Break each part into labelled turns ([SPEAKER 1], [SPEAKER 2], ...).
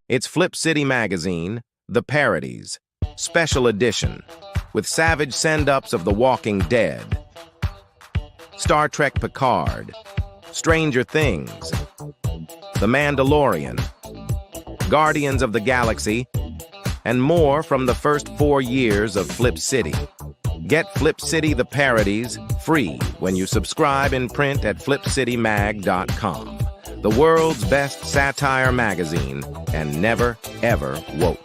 [SPEAKER 1] It's Flip City Magazine, The Parodies, Special Edition, with savage send-ups of The Walking Dead, Star Trek Picard, Stranger Things, The Mandalorian, Guardians of the Galaxy, and more from the first 4 years of Flip City. Get Flip City The Parodies free when you subscribe in print at flipcitymag.com. The world's best satire magazine, and never, ever woke.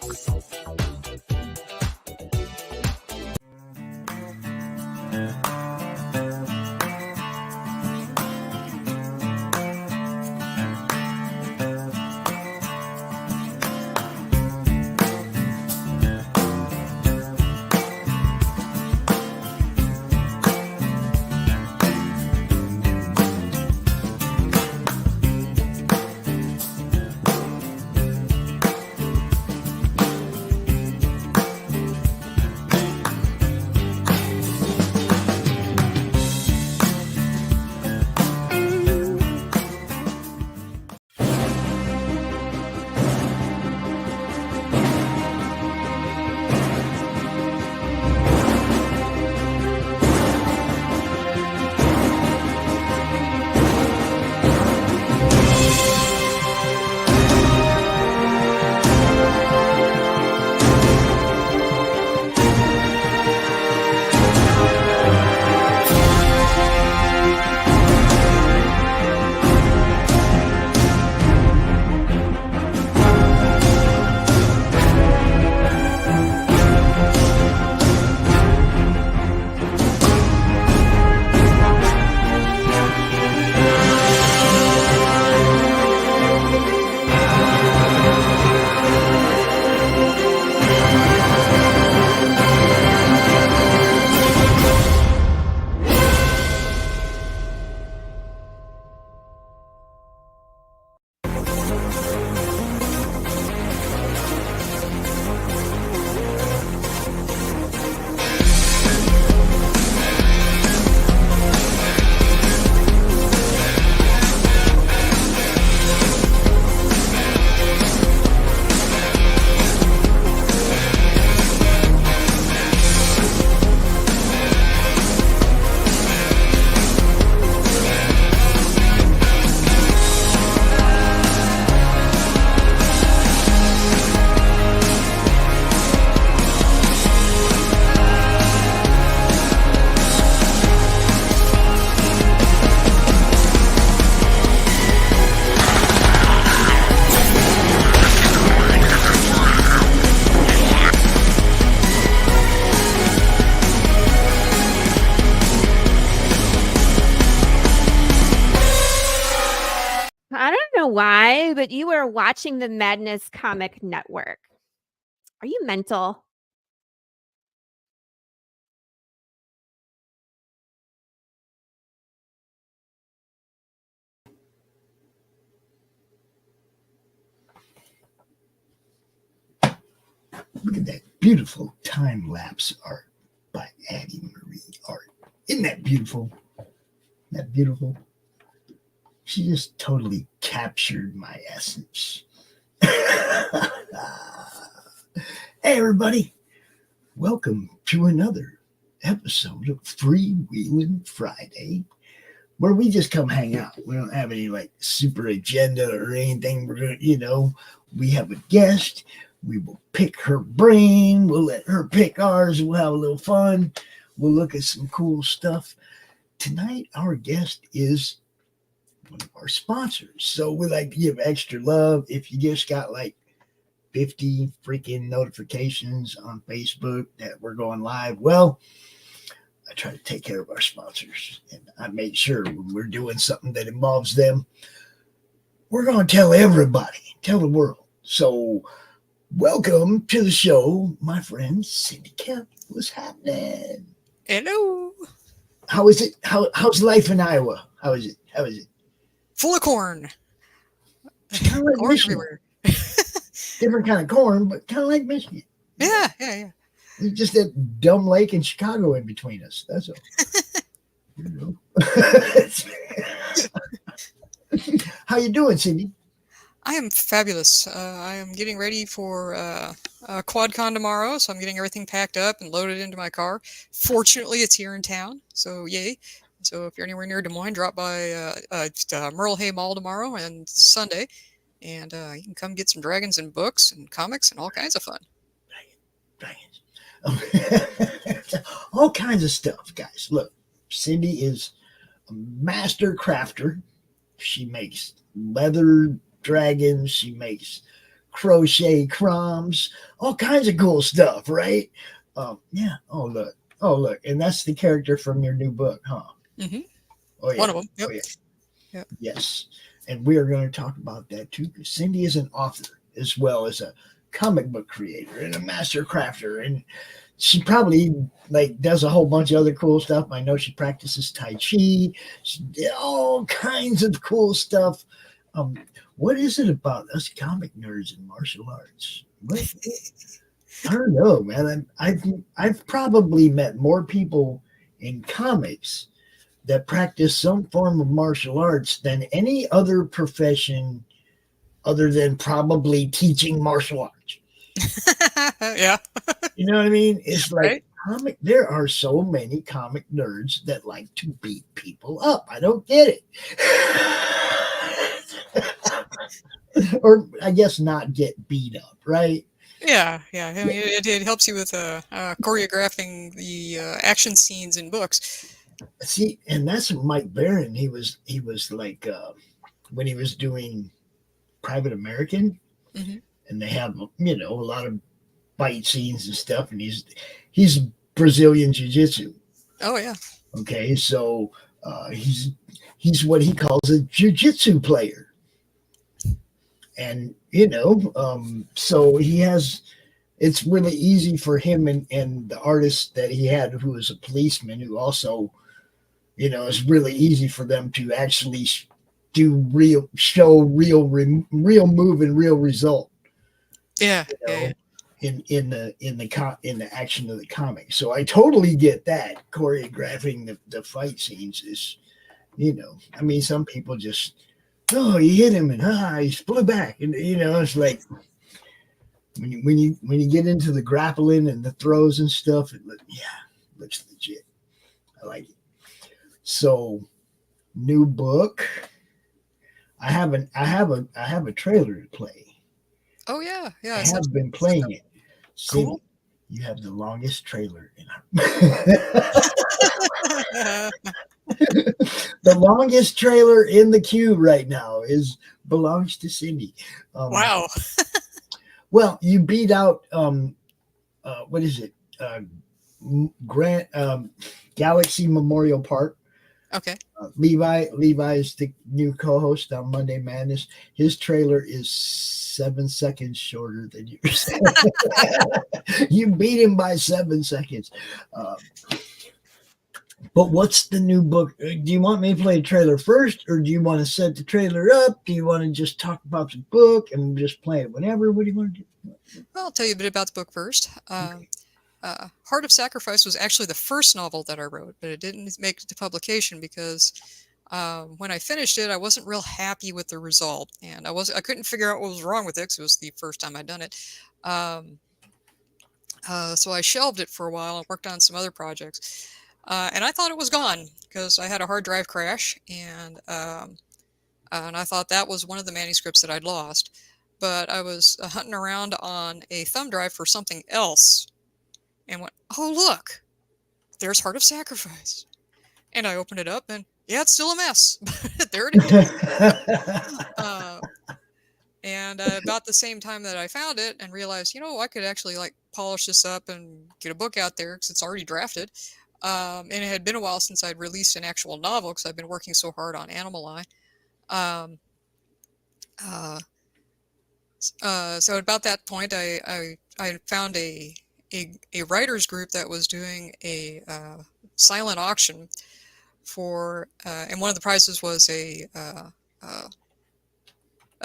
[SPEAKER 2] Why, but you are watching the Madness Comic Network. Are you mental?
[SPEAKER 3] Look at that beautiful time-lapse art by Addie Marie Art. Isn't that beautiful? Isn't that beautiful? She just totally captured my essence. Hey, everybody. Welcome to another episode of Freewheeling Friday, where we just come hang out. We don't have any super agenda or anything. We're going to, we have a guest. We will pick her brain. We'll let her pick ours. We'll have a little fun. We'll look at some cool stuff. Tonight, our guest is one of our sponsors. So we like to give extra love. If you just got 50 freaking notifications on Facebook that we're going live, well, I try to take care of our sponsors, and I make sure when we're doing something that involves them, we're going to tell everybody, tell the world. So welcome to the show, my friend Cindy Koepp. What's happening?
[SPEAKER 4] Hello.
[SPEAKER 3] How is it? How's life in Iowa? How is it?
[SPEAKER 4] Full of corn.
[SPEAKER 3] Kind of like
[SPEAKER 4] corn
[SPEAKER 3] Michigan.
[SPEAKER 4] everywhere.
[SPEAKER 3] Different kind of corn, but kind of like Michigan.
[SPEAKER 4] Yeah.
[SPEAKER 3] It's just that dumb lake in Chicago in between us. That's all. How you doing, Cindy?
[SPEAKER 4] I am fabulous. I am getting ready for QuadCon tomorrow, so I'm getting everything packed up and loaded into my car. Fortunately, it's here in town, so yay. So if you're anywhere near Des Moines, drop by Merle Hay Mall tomorrow and Sunday, and you can come get some dragons and books and comics and all kinds of fun.
[SPEAKER 3] Dragons. All kinds of stuff, guys. Look, Cindy is a master crafter. She makes leather dragons. She makes crochet crumbs, all kinds of cool stuff, right? Yeah. Oh, look. And that's the character from your new book, huh?
[SPEAKER 4] Mm-hmm.
[SPEAKER 3] Oh, yeah.
[SPEAKER 4] One of them. Yep.
[SPEAKER 3] Oh, yeah.
[SPEAKER 4] Yep.
[SPEAKER 3] Yes. And we are going to talk about that too. Cindy is an author as well as a comic book creator and a master crafter. And she probably does a whole bunch of other cool stuff. I know she practices Tai Chi. She did all kinds of cool stuff. What is it about us comic nerds and martial arts? I don't know, man. I've probably met more people in comics that practice some form of martial arts than any other profession other than probably teaching martial arts.
[SPEAKER 4] Yeah.
[SPEAKER 3] You know what I mean? It's like
[SPEAKER 4] right?
[SPEAKER 3] There are so many comic nerds that like to beat people up. I don't get it. Or I guess not get beat up, right?
[SPEAKER 4] Yeah. I mean, it helps you with choreographing the action scenes in books.
[SPEAKER 3] See, and that's Mike Baron. He was like when he was doing Private American,
[SPEAKER 4] mm-hmm.
[SPEAKER 3] and they have a lot of fight scenes and stuff, and he's Brazilian Jiu-Jitsu.
[SPEAKER 4] Oh yeah.
[SPEAKER 3] Okay, so he's what he calls a jiu-jitsu player. And so he has, it's really easy for him and the artist that he had, who was a policeman, who also, it's really easy for them to actually show real move and real result.
[SPEAKER 4] Yeah.
[SPEAKER 3] In the action of the comic. So I totally get that. Choreographing the fight scenes is, I mean, some people just, he hit him and he flew back, and it's like when you get into the grappling and the throws and stuff, it looks legit. I like it. So, new book. I have a trailer to play.
[SPEAKER 4] Oh yeah.
[SPEAKER 3] I have been playing it.
[SPEAKER 4] Cool.
[SPEAKER 3] You have the longest trailer in the longest trailer in the queue right now belongs to Cindy.
[SPEAKER 4] Wow.
[SPEAKER 3] Well, you beat out what is it? Grant Galaxy Memorial Park.
[SPEAKER 4] Okay.
[SPEAKER 3] Levi is the new co-host on Monday Madness. His trailer is 7 seconds shorter than yours. You beat him by 7 seconds. But what's the new book? Do you want me to play a trailer first, or do you want to set the trailer up? Do you want to just talk about the book and just play it whenever? What do you want to do?
[SPEAKER 4] Well, I'll tell you a bit about the book first.
[SPEAKER 3] Okay.
[SPEAKER 4] Heart of Sacrifice was actually the first novel that I wrote, but it didn't make it to publication because when I finished it, I wasn't real happy with the result, and I couldn't figure out what was wrong with it because it was the first time I'd done it. So I shelved it for a while and worked on some other projects. And I thought it was gone because I had a hard drive crash, and I thought that was one of the manuscripts that I'd lost. But I was hunting around on a thumb drive for something else and went, oh, look, there's Heart of Sacrifice. And I opened it up, and yeah, it's still a mess. But there it is. And about the same time that I found it and realized, I could actually polish this up and get a book out there because it's already drafted. And it had been a while since I'd released an actual novel because I've been working so hard on Animal Eye. So about that point, I found a writers group that was doing a silent auction for, and one of the prizes was a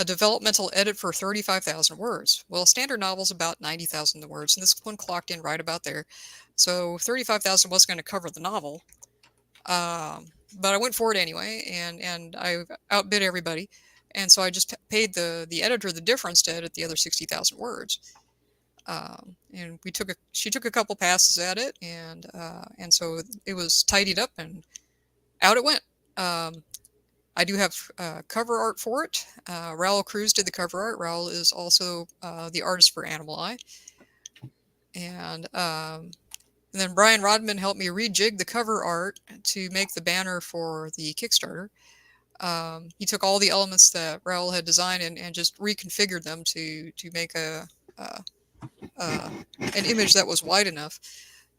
[SPEAKER 4] developmental edit for 35,000 words. Well, a standard novel's about 90,000 words, and this one clocked in right about there. So 35,000 wasn't going to cover the novel, but I went for it anyway, and I outbid everybody. And so I just paid the editor the difference to edit the other 60,000 words. And she took a couple passes at it, and so it was tidied up and out it went. I do have cover art for it. Raoul Cruz did the cover art. Raoul is also the artist for Animal Eye. And then Brian Rodman helped me rejig the cover art to make the banner for the Kickstarter. He took all the elements that Raoul had designed and just reconfigured them to make an image that was wide enough.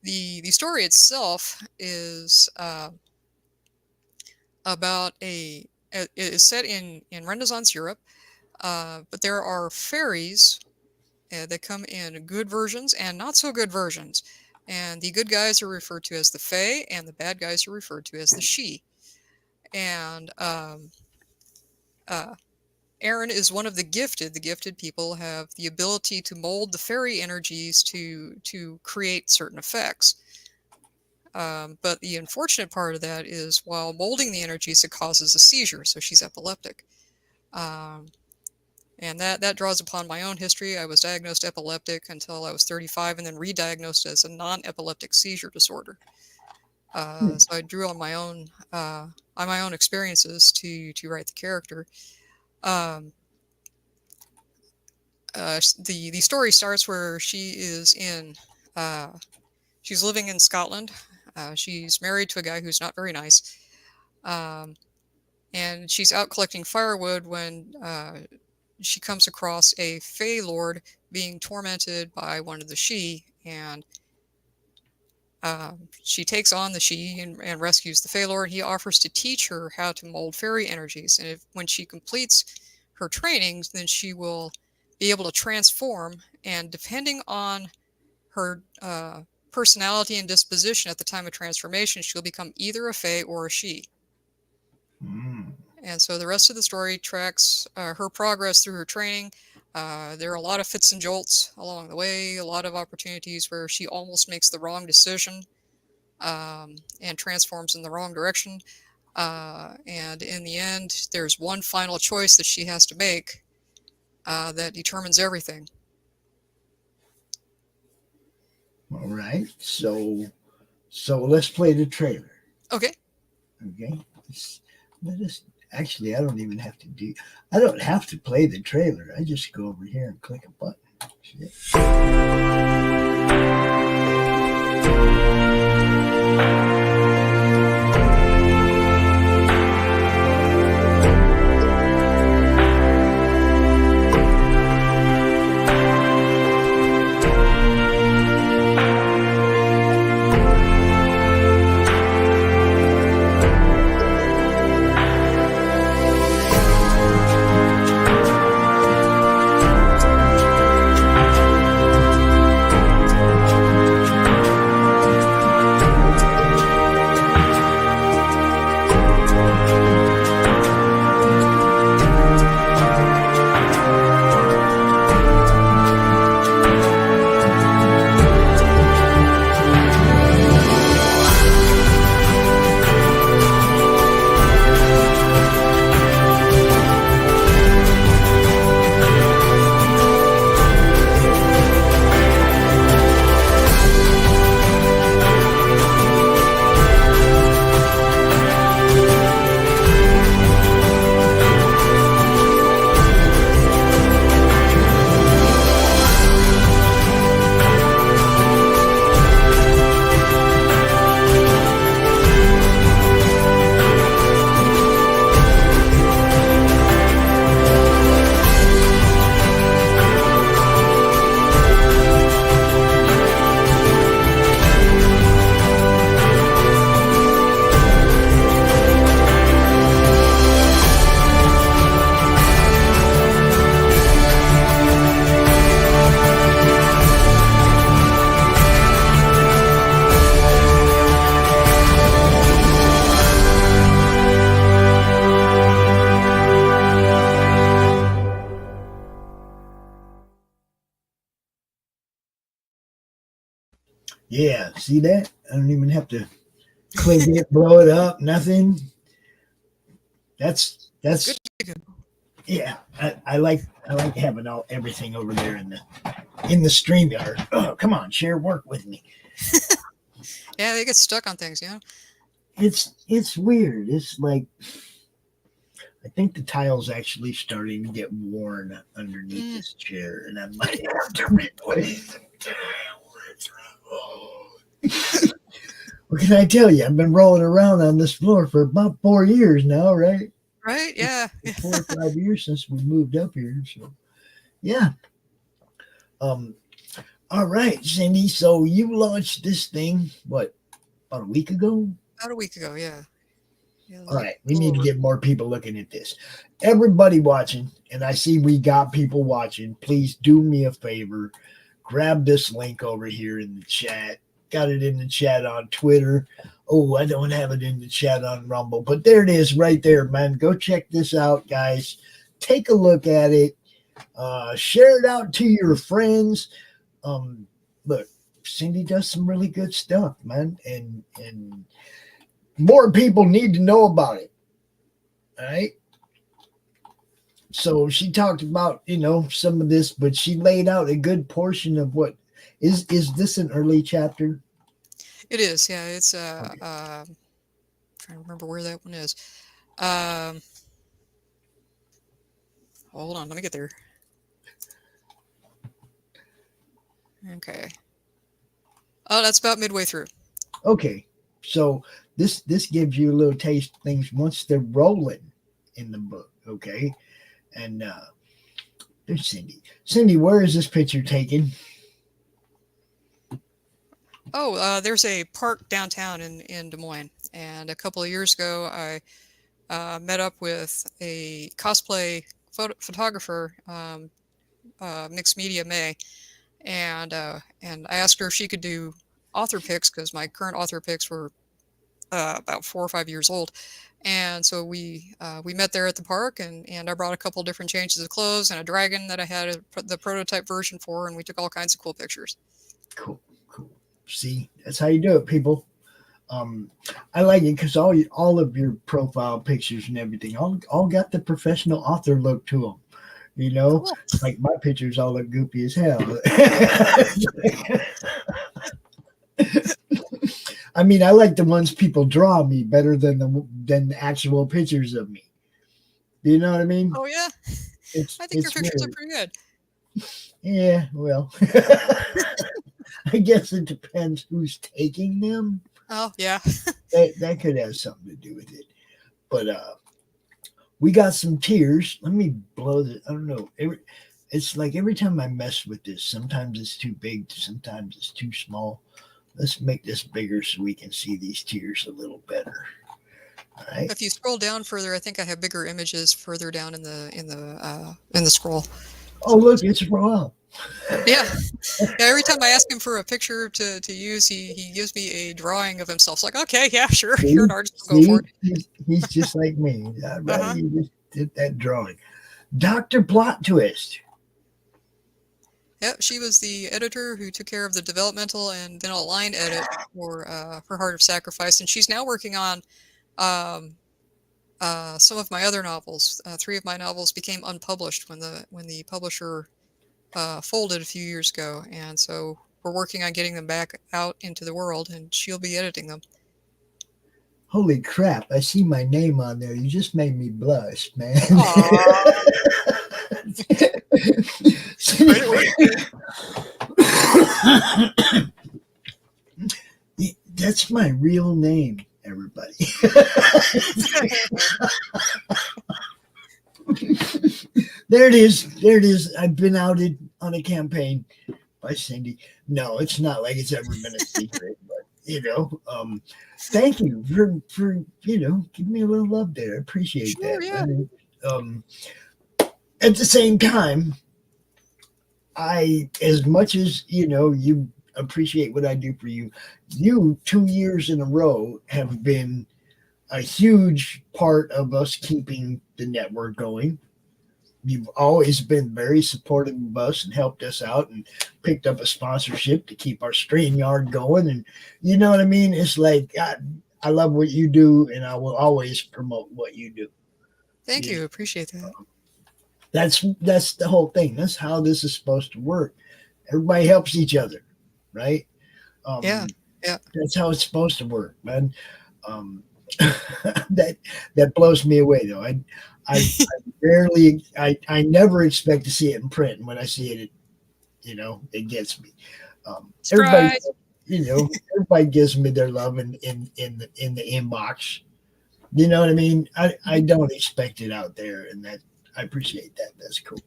[SPEAKER 4] The story itself is about it is set in Renaissance Europe, but there are fairies that come in good versions and not so good versions. And the good guys are referred to as the Fae, and the bad guys are referred to as the She. And Aaron is one of the gifted. The gifted people have the ability to mold the fairy energies to create certain effects. But the unfortunate part of that is while molding the energies, it causes a seizure, so she's epileptic. And that draws upon my own history. I was diagnosed epileptic until I was 35 and then re-diagnosed as a non-epileptic seizure disorder. So I drew on my own experiences to write the character. The story starts where she is she's living in Scotland. She's married to a guy who's not very nice. And she's out collecting firewood when she comes across a Fey Lord being tormented by one of the She, and she takes on the She and rescues the Fey Lord. He offers to teach her how to mold fairy energies, and when she completes her trainings, then she will be able to transform, and depending on her personality and disposition at the time of transformation, she'll become either a Fey or a She. And so the rest of the story tracks her progress through her training. There are a lot of fits and jolts along the way, a lot of opportunities where she almost makes the wrong decision and transforms in the wrong direction. And in the end, there's one final choice that she has to make that determines everything.
[SPEAKER 3] All right. So let's play the trailer.
[SPEAKER 4] Okay.
[SPEAKER 3] Let us. Actually, I don't have to play the trailer. I just go over here and click a button. Shit. Yeah, see that? I don't even have to click it, blow it up, nothing. That's
[SPEAKER 4] Good to go.
[SPEAKER 3] Yeah, I like having everything over there in the StreamYard. Oh, come on, share work with me.
[SPEAKER 4] Yeah, they get stuck on things,
[SPEAKER 3] It's weird. It's like I think the tile's actually starting to get worn underneath this chair, and I might have to replace the tile. What can I tell you? I've been rolling around on this floor for about 4 years now, right?
[SPEAKER 4] Right? Yeah.
[SPEAKER 3] 4 or 5 years since we moved up here. So, yeah. All right, Cindy. So you launched this thing, what, about a week ago?
[SPEAKER 4] About a week ago, yeah.
[SPEAKER 3] All right, we need to get more people looking at this. Everybody watching, and I see we got people watching, please do me a favor. Grab this link over here in the chat. Got it in the chat on Twitter. Oh, I don't have it in the chat on Rumble, but there it is right there, man. Go check this out, guys. Take a look at it. Share it out to your friends. Look, Cindy does some really good stuff, man, and more people need to know about it. All right. So she talked about, some of this, but she laid out a good portion of what is this an early chapter?
[SPEAKER 4] It is, yeah. It's
[SPEAKER 3] Okay.
[SPEAKER 4] Trying to remember where that one is. Hold on, let me get there. Okay. Oh, that's about midway through.
[SPEAKER 3] Okay. So this gives you a little taste of things once they're rolling in the book, okay? And there's Cindy. Cindy, where is this picture taken?
[SPEAKER 4] Oh, there's a park downtown in Des Moines, and a couple of years ago, I met up with a cosplay photographer, Mixed Media May, and I asked her if she could do author picks because my current author picks were about 4 or 5 years old, and so we met there at the park, and I brought a couple different changes of clothes and a dragon that I had the prototype version for, and we took all kinds of cool pictures.
[SPEAKER 3] Cool. See, that's how you do it, people. I like it because all of your profile pictures and everything all got the professional author look to them.
[SPEAKER 4] Cool.
[SPEAKER 3] Like my pictures all look goopy as hell. I mean, I like the ones people draw me better than the actual pictures of me. Do you know what I mean?
[SPEAKER 4] Oh yeah, I think your pictures are pretty good.
[SPEAKER 3] Yeah, well, I guess it depends who's taking them.
[SPEAKER 4] Oh yeah,
[SPEAKER 3] that could have something to do with it. But we got some tears. Let me blow the. I don't know. It's like every time I mess with this, sometimes it's too big, sometimes it's too small. Let's make this bigger so we can see these tears a little better. All right.
[SPEAKER 4] if you scroll down further, I think I have bigger images further down in the scroll.
[SPEAKER 3] Oh, look, it's wrong.
[SPEAKER 4] Yeah. Every time I ask him for a picture to use, he gives me a drawing of himself. It's like, okay, yeah, sure, you're an artist, go for it.
[SPEAKER 3] He's just like me. Right? He just did that drawing. Dr. Plot Twist.
[SPEAKER 4] Yep, she was the editor who took care of the developmental and then a line edit for Heart of Sacrifice, and she's now working on some of my other novels. 3 of my novels became unpublished when the publisher folded a few years ago, and so we're working on getting them back out into the world, and she'll be editing them.
[SPEAKER 3] Holy crap, I see my name on there. You just made me blush, man. That's my real name, everybody. There it is. I've been outed on a campaign by Cindy. No, it's not like it's ever been a secret, but thank you for giving me a little love there. I appreciate that.
[SPEAKER 4] Yeah.
[SPEAKER 3] At the same time, as much as you appreciate what I do for you, 2 years in a row have been a huge part of us keeping the network going. You've always been very supportive of us and helped us out and picked up a sponsorship to keep our StreamYard going. And you know what I mean? It's like, I love what you do, and I will always promote what you do.
[SPEAKER 4] Thank you. Appreciate that.
[SPEAKER 3] That's the whole thing. That's how this is supposed to work. Everybody helps each other, right?
[SPEAKER 4] Yeah. Yeah.
[SPEAKER 3] That's how it's supposed to work, man. Um, that blows me away, though. I rarely, I never expect to see it in print. And when I see it, it gets me. Everybody,
[SPEAKER 4] Surprise.
[SPEAKER 3] everybody gives me their love in the inbox. You know what I mean? I don't expect it out there, and that I appreciate that. That's cool.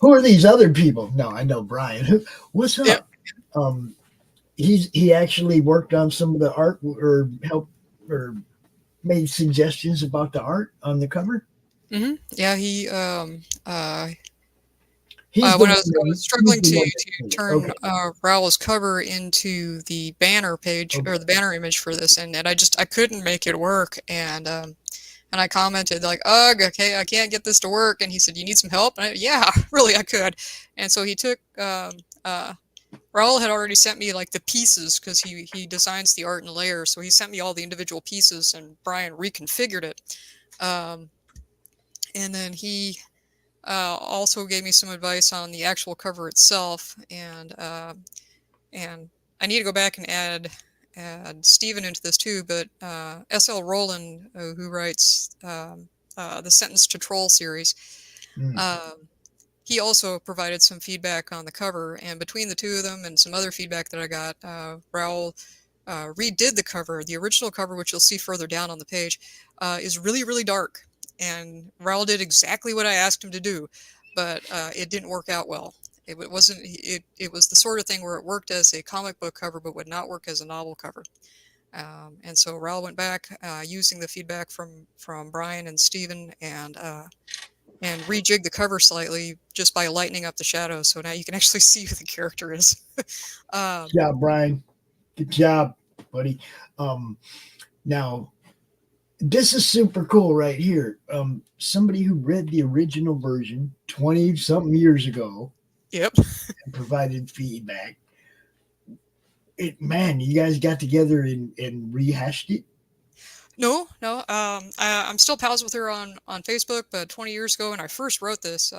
[SPEAKER 3] Who are these other people? No, I know Brian. What's up?
[SPEAKER 4] Yep.
[SPEAKER 3] He actually worked on some of the art or helped or made suggestions about the art on the cover.
[SPEAKER 4] Mm-hmm. Yeah, he
[SPEAKER 3] He's
[SPEAKER 4] when I was struggling to turn Raoul's cover into the banner page or the banner image for this, and I couldn't make it work, and I commented like, "Ugh, okay, I can't get this to work," and he said, "You need some help?" And yeah, really, I could, and so he took. Raoul had already sent me like the pieces because he designs the art in layers, so he sent me all the individual pieces, and Brian reconfigured it, and then he. Also gave me some advice on the actual cover itself, and I need to go back and add Stephen into this too. But S.L. Rowland, who writes the Sentence to Troll series, he also provided some feedback on the cover. And between the two of them and some other feedback that I got, Raoul redid the cover. The original cover, which you'll see further down on the page, is really, really dark. And Raoul did exactly what I asked him to do, but it didn't work out well. It wasn't. It was the sort of thing where it worked as a comic book cover, but would not work as a novel cover. And so Raoul went back using the feedback from Brian and Stephen and rejigged the cover slightly just by lightening up the shadows. So now you can actually see who the character is.
[SPEAKER 3] Good job, Brian. Good job, buddy. Now. This is super cool right here. Somebody who read the original version 20-something years ago.
[SPEAKER 4] Yep.
[SPEAKER 3] And provided feedback. Man, you guys got together and rehashed it?
[SPEAKER 4] No. I'm still pals with her on Facebook, but 20 years ago when I first wrote this,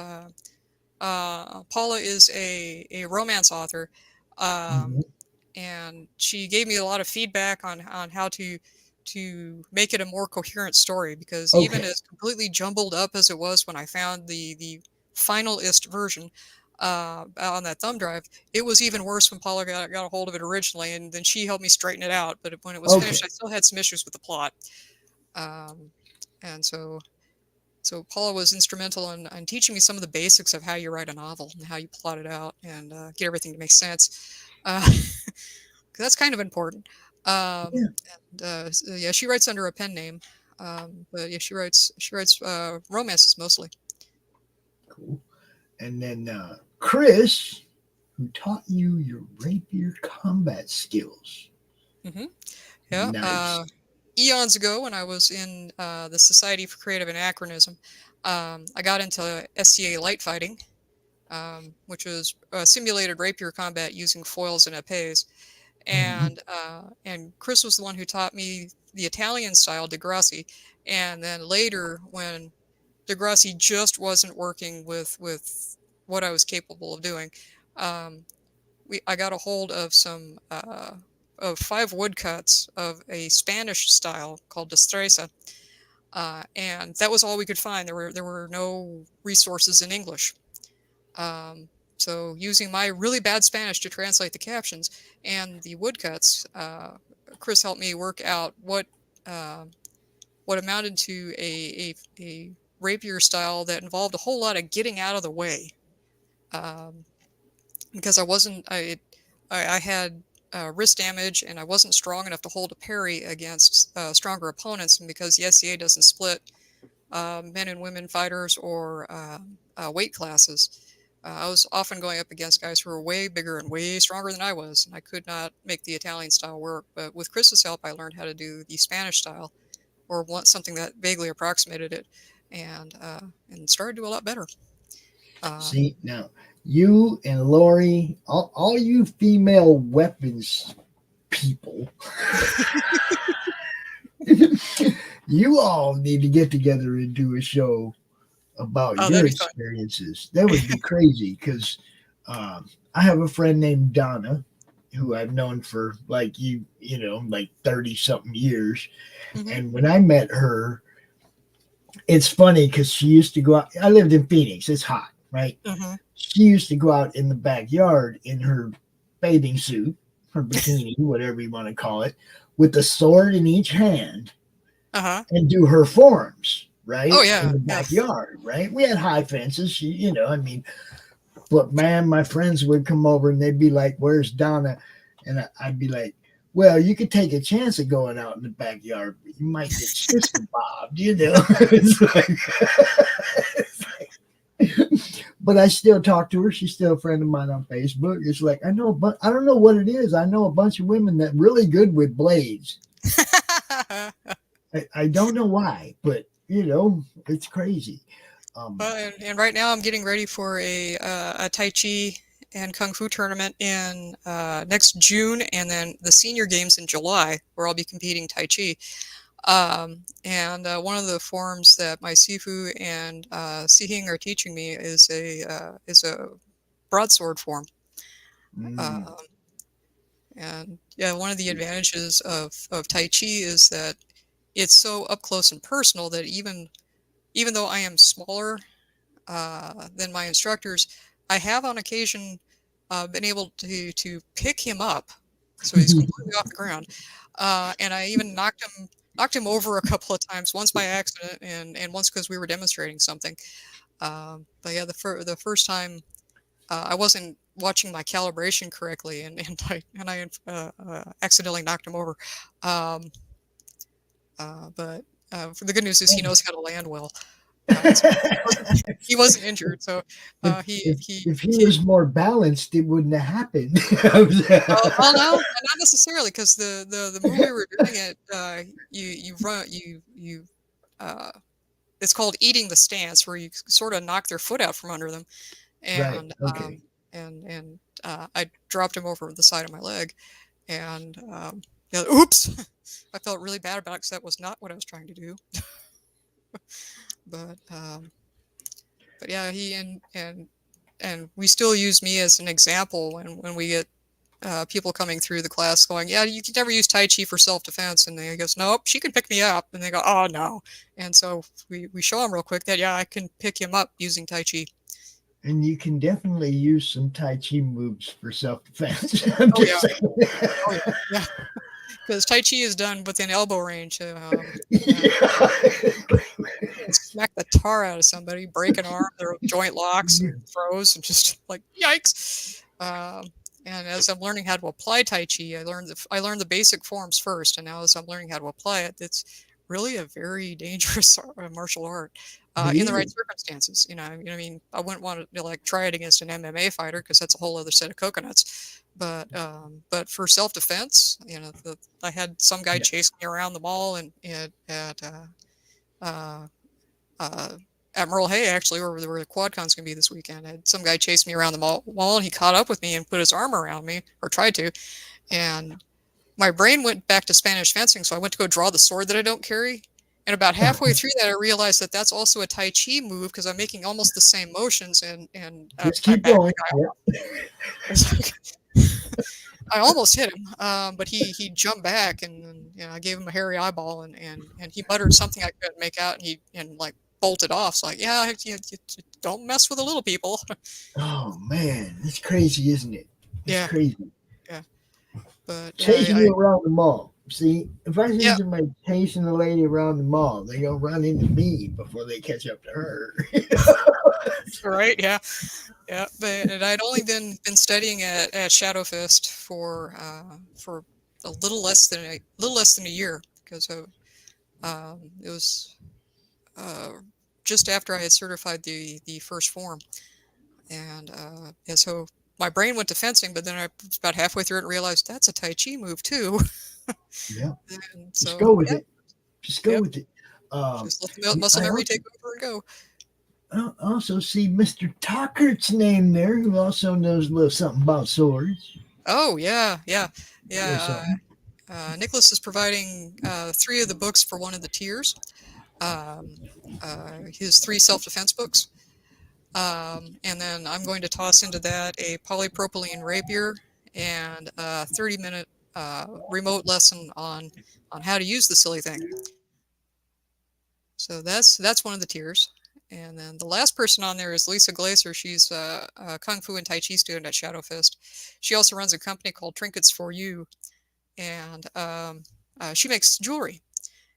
[SPEAKER 4] Paula is a romance author, and she gave me a lot of feedback on how to make it a more coherent story, because even as completely jumbled up as it was when I found the finalist version on that thumb drive, it was even worse when Paula got a hold of it originally, and then she helped me straighten it out. But when it was finished, I still had some issues with the plot, and so Paula was instrumental in teaching me some of the basics of how you write a novel and how you plot it out and get everything to make sense. That's kind of important. She writes under a pen name, but yeah, she writes romances mostly.
[SPEAKER 3] Cool. And then Chris, who taught you your rapier combat skills.
[SPEAKER 4] Mm-hmm. Yeah.
[SPEAKER 3] Nice.
[SPEAKER 4] Eons ago, when I was in the Society for Creative Anachronism, I got into SCA light fighting, which was simulated rapier combat using foils and épées. And Chris was the one who taught me the Italian style Degrassi, and then later when Degrassi just wasn't working with what I was capable of doing, I got a hold of some of 5 woodcuts of a Spanish style called Destreza, and that was all we could find. There were no resources in English. So using my really bad Spanish to translate the captions and the woodcuts, Chris helped me work out what amounted to a rapier style that involved a whole lot of getting out of the way, because I had wrist damage and I wasn't strong enough to hold a parry against stronger opponents, and because the SCA doesn't split men and women fighters or weight classes. I was often going up against guys who were way bigger and way stronger than I was, and I could not make the Italian style work. But with Chris's help, I learned how to do the Spanish style, or something that vaguely approximated it, and started to do a lot better.
[SPEAKER 3] See, now, you and Laurie, all you female weapons people, you all need to get together and do a show about
[SPEAKER 4] Oh,
[SPEAKER 3] your
[SPEAKER 4] that'd be fun.
[SPEAKER 3] experiences. That would be crazy because I have a friend named Donna who I've known for like like 30 something years.
[SPEAKER 4] Mm-hmm.
[SPEAKER 3] And when I met her, it's funny because she used to go out. I lived in Phoenix. It's hot, right?
[SPEAKER 4] Mm-hmm.
[SPEAKER 3] She used to go out in the backyard in her bathing suit, her bikini, whatever you want to call it, with a sword in each hand
[SPEAKER 4] Uh-huh.
[SPEAKER 3] and do her forms, right?
[SPEAKER 4] Oh, yeah.
[SPEAKER 3] In the backyard, right? We had high fences. She, but man, my friends would come over and they'd be like, "Where's Donna?" And I'd be like, "Well, you could take a chance of going out in the backyard, but you might get sister bobbed, It's like, but I still talk to her. She's still a friend of mine on Facebook. It's like, I know, but I don't know what it is. I know a bunch of women that really good with blades. I don't know why, but it's crazy.
[SPEAKER 4] And right now I'm getting ready for a Tai Chi and Kung Fu tournament in next June, and then the senior games in July, where I'll be competing Tai Chi. And one of the forms that my Sifu and Sihing are teaching me is a broadsword form. And yeah, one of the advantages of Tai Chi is that it's so up close and personal that even though I am smaller than my instructors, I have on occasion been able to pick him up, so he's completely off the ground, and I even knocked him over a couple of times, once by accident and once because we were demonstrating something. But yeah, the first time I wasn't watching my calibration correctly, and I accidentally knocked him over. But for the good news is he knows how to land well. So he wasn't injured, so
[SPEAKER 3] if he was more balanced, it wouldn't have happened.
[SPEAKER 4] Well, no, not necessarily, because the move we were doing it, it's called eating the stance, where you sort of knock their foot out from under them, and
[SPEAKER 3] right. Okay.
[SPEAKER 4] I dropped him over the side of my leg, and oops, I felt really bad about it because that was not what I was trying to do. But yeah, he and we still use me as an example when we get people coming through the class going, yeah, you can never use Tai Chi for self-defense, and they goes, nope, she can pick me up, and they go, oh no, and so we show them real quick that yeah, I can pick him up using Tai Chi.
[SPEAKER 3] And you can definitely use some Tai Chi moves for self-defense.
[SPEAKER 4] Yeah. Because Tai Chi is done within elbow range. Smack the tar out of somebody, break an arm, their joint locks and throws, and just like yikes. And as I'm learning how to apply Tai Chi, I learned the basic forms first, and now as I'm learning how to apply it, it's really a very dangerous martial art in the right circumstances. I mean, I wouldn't want to like try it against an MMA fighter because that's a whole other set of coconuts. But for self-defense, I had some guy chase me around the mall and at Merle Hay, actually, where the QuadCon's going to be this weekend. I had some guy chase me around the mall, and he caught up with me and put his arm around me, or tried to, and my brain went back to Spanish fencing, so I went to go draw the sword that I don't carry, and about halfway through that, I realized that that's also a Tai Chi move, because I'm making almost the same motions, and
[SPEAKER 3] just keep going.
[SPEAKER 4] I almost hit him, but he jumped back, and I gave him a hairy eyeball, and he muttered something I couldn't make out, and like bolted off. So like, yeah, you don't mess with the little people.
[SPEAKER 3] Oh man, it's crazy, isn't it? It's crazy.
[SPEAKER 4] Yeah. But
[SPEAKER 3] chasing you around the mall. See, if I see somebody chasing the lady around the mall, they're gonna run into me before they catch up to her.
[SPEAKER 4] Right? Yeah. Yeah. But I'd only been studying at Shadow Fist for a little less than a year, because it was just after I had certified the first form, and so my brain went to fencing, but then I was about halfway through it and realized that's a Tai Chi move too.
[SPEAKER 3] Yeah.
[SPEAKER 4] And
[SPEAKER 3] so, just go with it. Just go with it.
[SPEAKER 4] Just let the muscle memory take over and go.
[SPEAKER 3] I also see Mr. Tockert's name there, who also knows a little something about swords.
[SPEAKER 4] Oh, yeah. Nicholas is providing 3 of the books for one of the tiers. his 3 self-defense books. And then I'm going to toss into that a polypropylene rapier and a 30-minute remote lesson on how to use the silly thing. So that's one of the tiers. And then the last person on there is Lisa Glaser. She's a Kung Fu and Tai Chi student at Shadow Fist. She also runs a company called Trinkets for You, and she makes jewelry.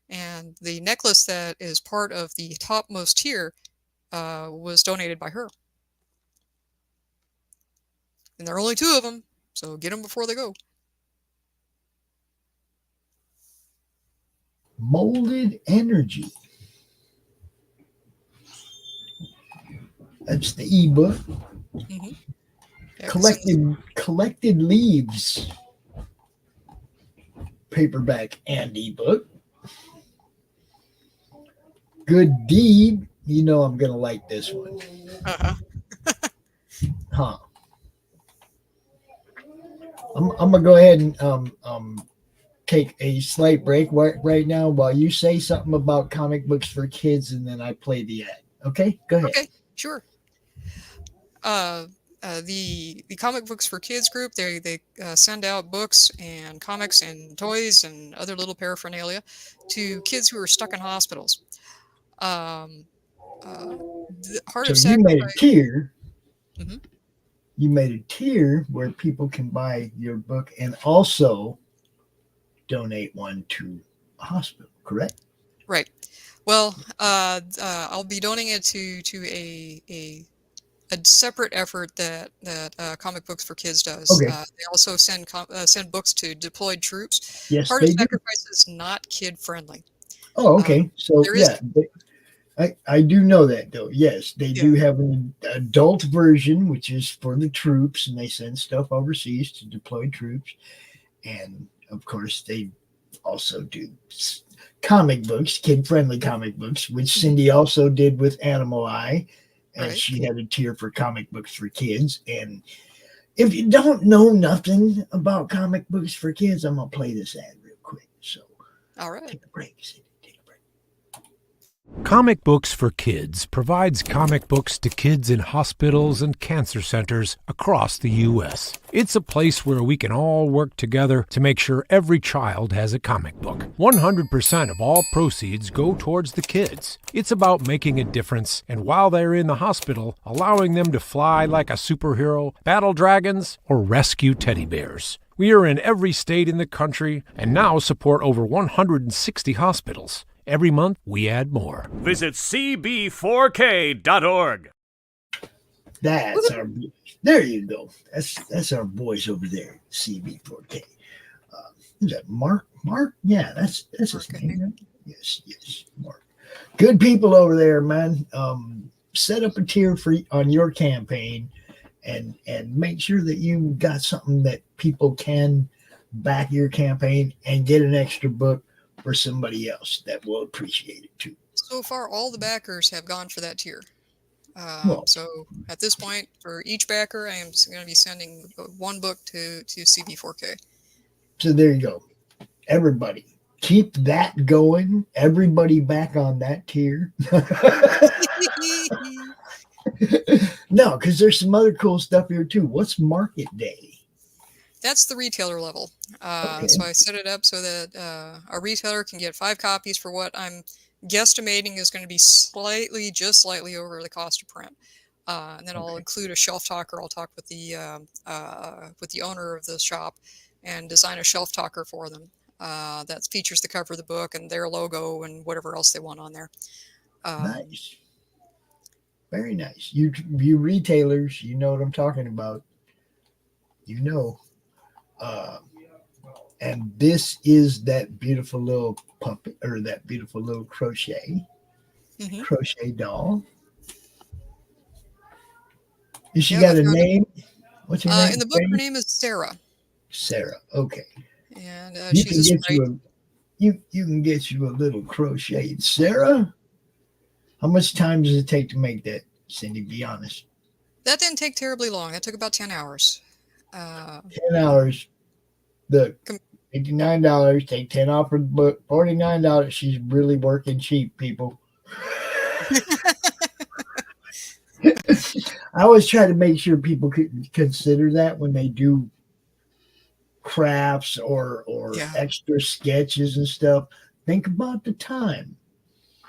[SPEAKER 4] And the necklace that is part of the topmost tier was donated by her. And there are only 2 of them, so get them before they go.
[SPEAKER 3] Molded Energy. That's the ebook.
[SPEAKER 4] Mm-hmm. Yeah,
[SPEAKER 3] Collected Leaves. Paperback and ebook. Good Deed. You know I'm going to like this one.
[SPEAKER 4] Uh-huh.
[SPEAKER 3] Huh. I'm going to go ahead and take a slight break right now while you say something about comic books for kids, and then I play the ad. Okay? Go ahead.
[SPEAKER 4] Okay, sure. The Comic Books for Kids group, they send out books and comics and toys and other little paraphernalia to kids who are stuck in hospitals. The Heart
[SPEAKER 3] So
[SPEAKER 4] of
[SPEAKER 3] you
[SPEAKER 4] Sacrifice.
[SPEAKER 3] made a tier.
[SPEAKER 4] Mm-hmm.
[SPEAKER 3] You made a tier where people can buy your book and also donate one to a hospital, correct?
[SPEAKER 4] Right. Well, I'll be donating it to a separate effort that Comic Books for Kids does.
[SPEAKER 3] Okay.
[SPEAKER 4] They also send books to deployed troops.
[SPEAKER 3] Yes,
[SPEAKER 4] Heart
[SPEAKER 3] they
[SPEAKER 4] of
[SPEAKER 3] do.
[SPEAKER 4] Sacrifice is not kid friendly.
[SPEAKER 3] Oh, okay. So
[SPEAKER 4] there is-
[SPEAKER 3] I do know that though. Yes, they do
[SPEAKER 4] Yeah.
[SPEAKER 3] have an adult version, which is for the troops, and they send stuff overseas to deployed troops. And of course, they also do comic books, kid-friendly comic books, which Cindy also did with Animal Eye, and
[SPEAKER 4] Right.
[SPEAKER 3] she had a tier for comic books for kids. And if you don't know nothing about comic books for kids, I'm gonna play this ad real quick. So
[SPEAKER 4] All right.
[SPEAKER 3] take a break, Cindy. Take a break.
[SPEAKER 5] Comic Books for Kids provides comic books to kids in hospitals and cancer centers across the U.S. It's a place where we can all work together to make sure every child has a comic book. 100% of all proceeds go towards the kids. It's about making a difference, and while they're in the hospital, allowing them to fly like a superhero, battle dragons, or rescue teddy bears. We are in every state in the country and now support over 160 hospitals. Every month, we add more.
[SPEAKER 6] Visit cb4k.org.
[SPEAKER 3] That's our. There you go. That's our boys over there. CB4K. Is that Mark? Mark? Yeah, that's his name. Right? Yes, Mark. Good people over there, man. Set up a tier on your campaign, and make sure that you got something that people can back your campaign and get an extra book for somebody else that will appreciate it too.
[SPEAKER 4] So far, all the backers have gone for that tier.
[SPEAKER 3] Well,
[SPEAKER 4] So at this point, for each backer, I am going to be sending one book to CB4K.
[SPEAKER 3] so there you go. Everybody, keep that going. Everybody back on that tier. No, because there's some other cool stuff here too. What's Market Day?
[SPEAKER 4] That's the retailer level.
[SPEAKER 3] Okay.
[SPEAKER 4] So I set it up so that a retailer can get 5 copies for what I'm guesstimating is going to be just slightly over the cost of print. And then I'll include a shelf talker. I'll talk with the owner of the shop and design a shelf talker for them that features the cover of the book and their logo and whatever else they want on there.
[SPEAKER 3] Nice. Very nice. You retailers, you know what I'm talking about. You know. And this is that beautiful little puppet, or that beautiful little crochet doll. Has she got a name? What's her name?
[SPEAKER 4] In the book, her name is Sarah.
[SPEAKER 3] Sarah. Okay.
[SPEAKER 4] And
[SPEAKER 3] You
[SPEAKER 4] she's
[SPEAKER 3] can
[SPEAKER 4] a
[SPEAKER 3] get
[SPEAKER 4] sprite.
[SPEAKER 3] you can get you a little crochet. Sarah, how much time does it take to make that, Cindy? Be honest.
[SPEAKER 4] That didn't take terribly long. That took about 10 hours.
[SPEAKER 3] 10 hours. The $59. Take 10 off her book. $49. She's really working cheap, people. I always try to make sure people could consider that when they do crafts or extra sketches and stuff. Think about the time.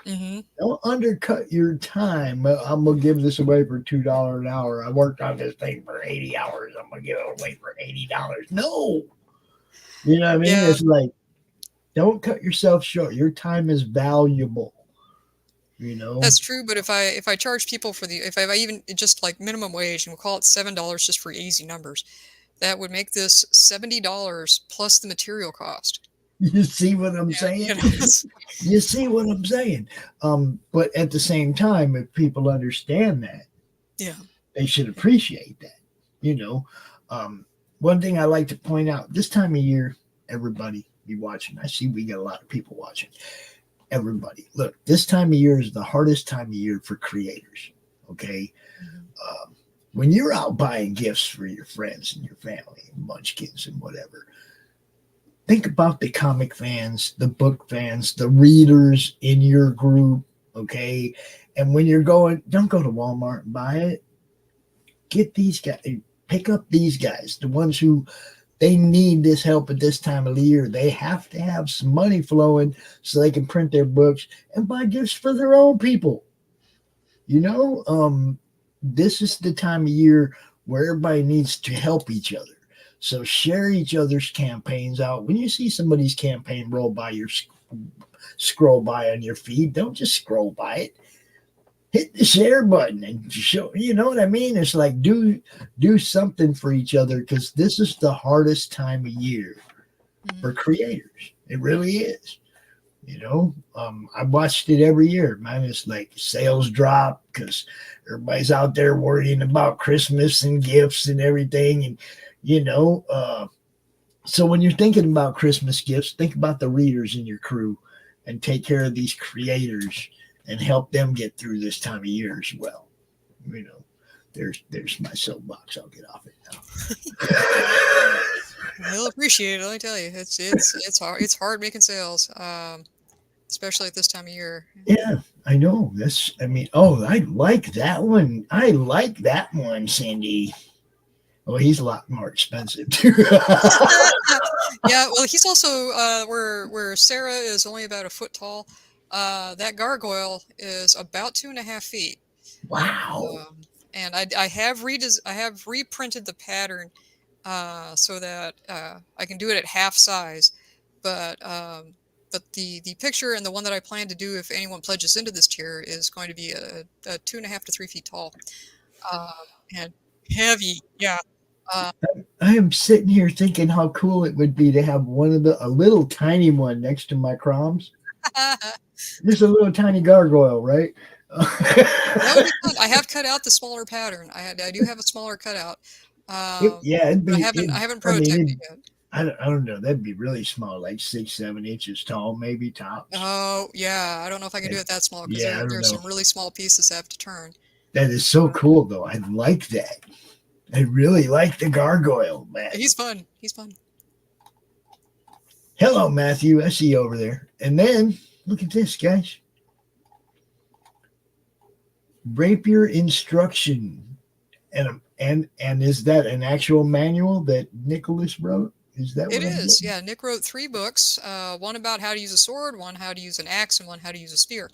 [SPEAKER 3] Don't undercut your time. I'm gonna give this away for $2 an hour. I worked on this thing for 80 hours. I'm gonna give it away for $80. No, you know what I mean?
[SPEAKER 4] Yeah.
[SPEAKER 3] It's like, don't cut yourself short. Your time is valuable. You know,
[SPEAKER 4] that's true. But if I charge people for if I even just like minimum wage, and we'll call it $7 just for easy numbers, that would make this $70 plus the material cost.
[SPEAKER 3] You see what I'm saying? You see what I'm saying? But at the same time, if people understand that, they should appreciate that. You know, one thing I like to point out, this time of year, everybody be watching. I see we got a lot of people watching. Everybody, look, this time of year is the hardest time of year for creators. Okay. When you're out buying gifts for your friends and your family, munchkins and whatever, think about the comic fans, the book fans, the readers in your group, okay? And when you're going, don't go to Walmart and buy it. Get these guys, pick up these guys, the ones who they need this help at this time of the year. They have to have some money flowing so they can print their books and buy gifts for their own people. You know, this is the time of year where everybody needs to help each other. So share each other's campaigns out. When you see somebody's campaign roll by scroll by on your feed, don't just scroll by it. Hit the share button and show, you know what I mean? It's like do something for each other, because this is the hardest time of year for creators. It really is. You know, I watched it every year. Mine is like sales drop because everybody's out there worrying about Christmas and gifts and everything. And you know, so when you're thinking about Christmas gifts, think about the readers in your crew and take care of these creators and help them get through this time of year as well. You know, there's my soapbox. I'll get off it now.
[SPEAKER 4] They'll appreciate it. Let me tell you, it's hard. It's hard making sales, especially at this time of year.
[SPEAKER 3] Yeah, I know. I like that one. I like that one, Cindy. Well, he's a lot more expensive too.
[SPEAKER 4] Yeah, well, he's also where Sarah is only about a foot tall. That gargoyle is about 2.5 feet.
[SPEAKER 3] Wow!
[SPEAKER 4] And I have reprinted the pattern so that I can do it at half size. But the picture and the one that I plan to do if anyone pledges into this tier is going to be a 2.5 to 3 feet tall and heavy. Yeah.
[SPEAKER 3] I am sitting here thinking how cool it would be to have a little tiny one next to my Croms. Just a little tiny gargoyle, right?
[SPEAKER 4] That would be fun. I have cut out the smaller pattern. I do have a smaller cutout.
[SPEAKER 3] It'd be.
[SPEAKER 4] I haven't prototyped it yet.
[SPEAKER 3] I don't know. That'd be really small, like 6-7 inches tall, maybe tops.
[SPEAKER 4] Oh yeah, I don't know if I can do it that small because there's some really small pieces I have to turn.
[SPEAKER 3] That is so cool, though. I like that. I really like the gargoyle, man.
[SPEAKER 4] He's fun. He's fun.
[SPEAKER 3] Hello, Matthew. I see you over there. And then look at this, guys. Rapier instruction, and is that an actual manual that Nicholas wrote? Is that what
[SPEAKER 4] it is? Yeah, Nick wrote 3 books. One about how to use a sword, one how to use an axe, and one how to use a spear.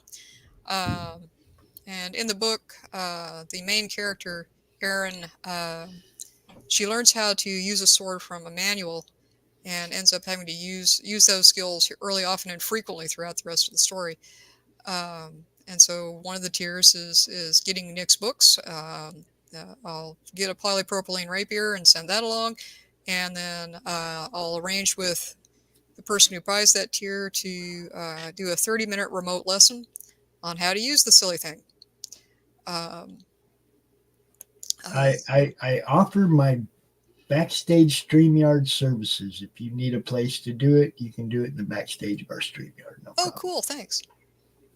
[SPEAKER 4] And in the book, the main character, Erin, she learns how to use a sword from a manual and ends up having to use those skills early, often, and frequently throughout the rest of the story. And so one of the tiers is getting Nick's books. I'll get a polypropylene rapier and send that along. And then I'll arrange with the person who buys that tier to do a 30-minute remote lesson on how to use the silly thing.
[SPEAKER 3] I offer my backstage StreamYard services. If you need a place to do it, you can do it in the backstage of our StreamYard. No problem.
[SPEAKER 4] Cool. Thanks.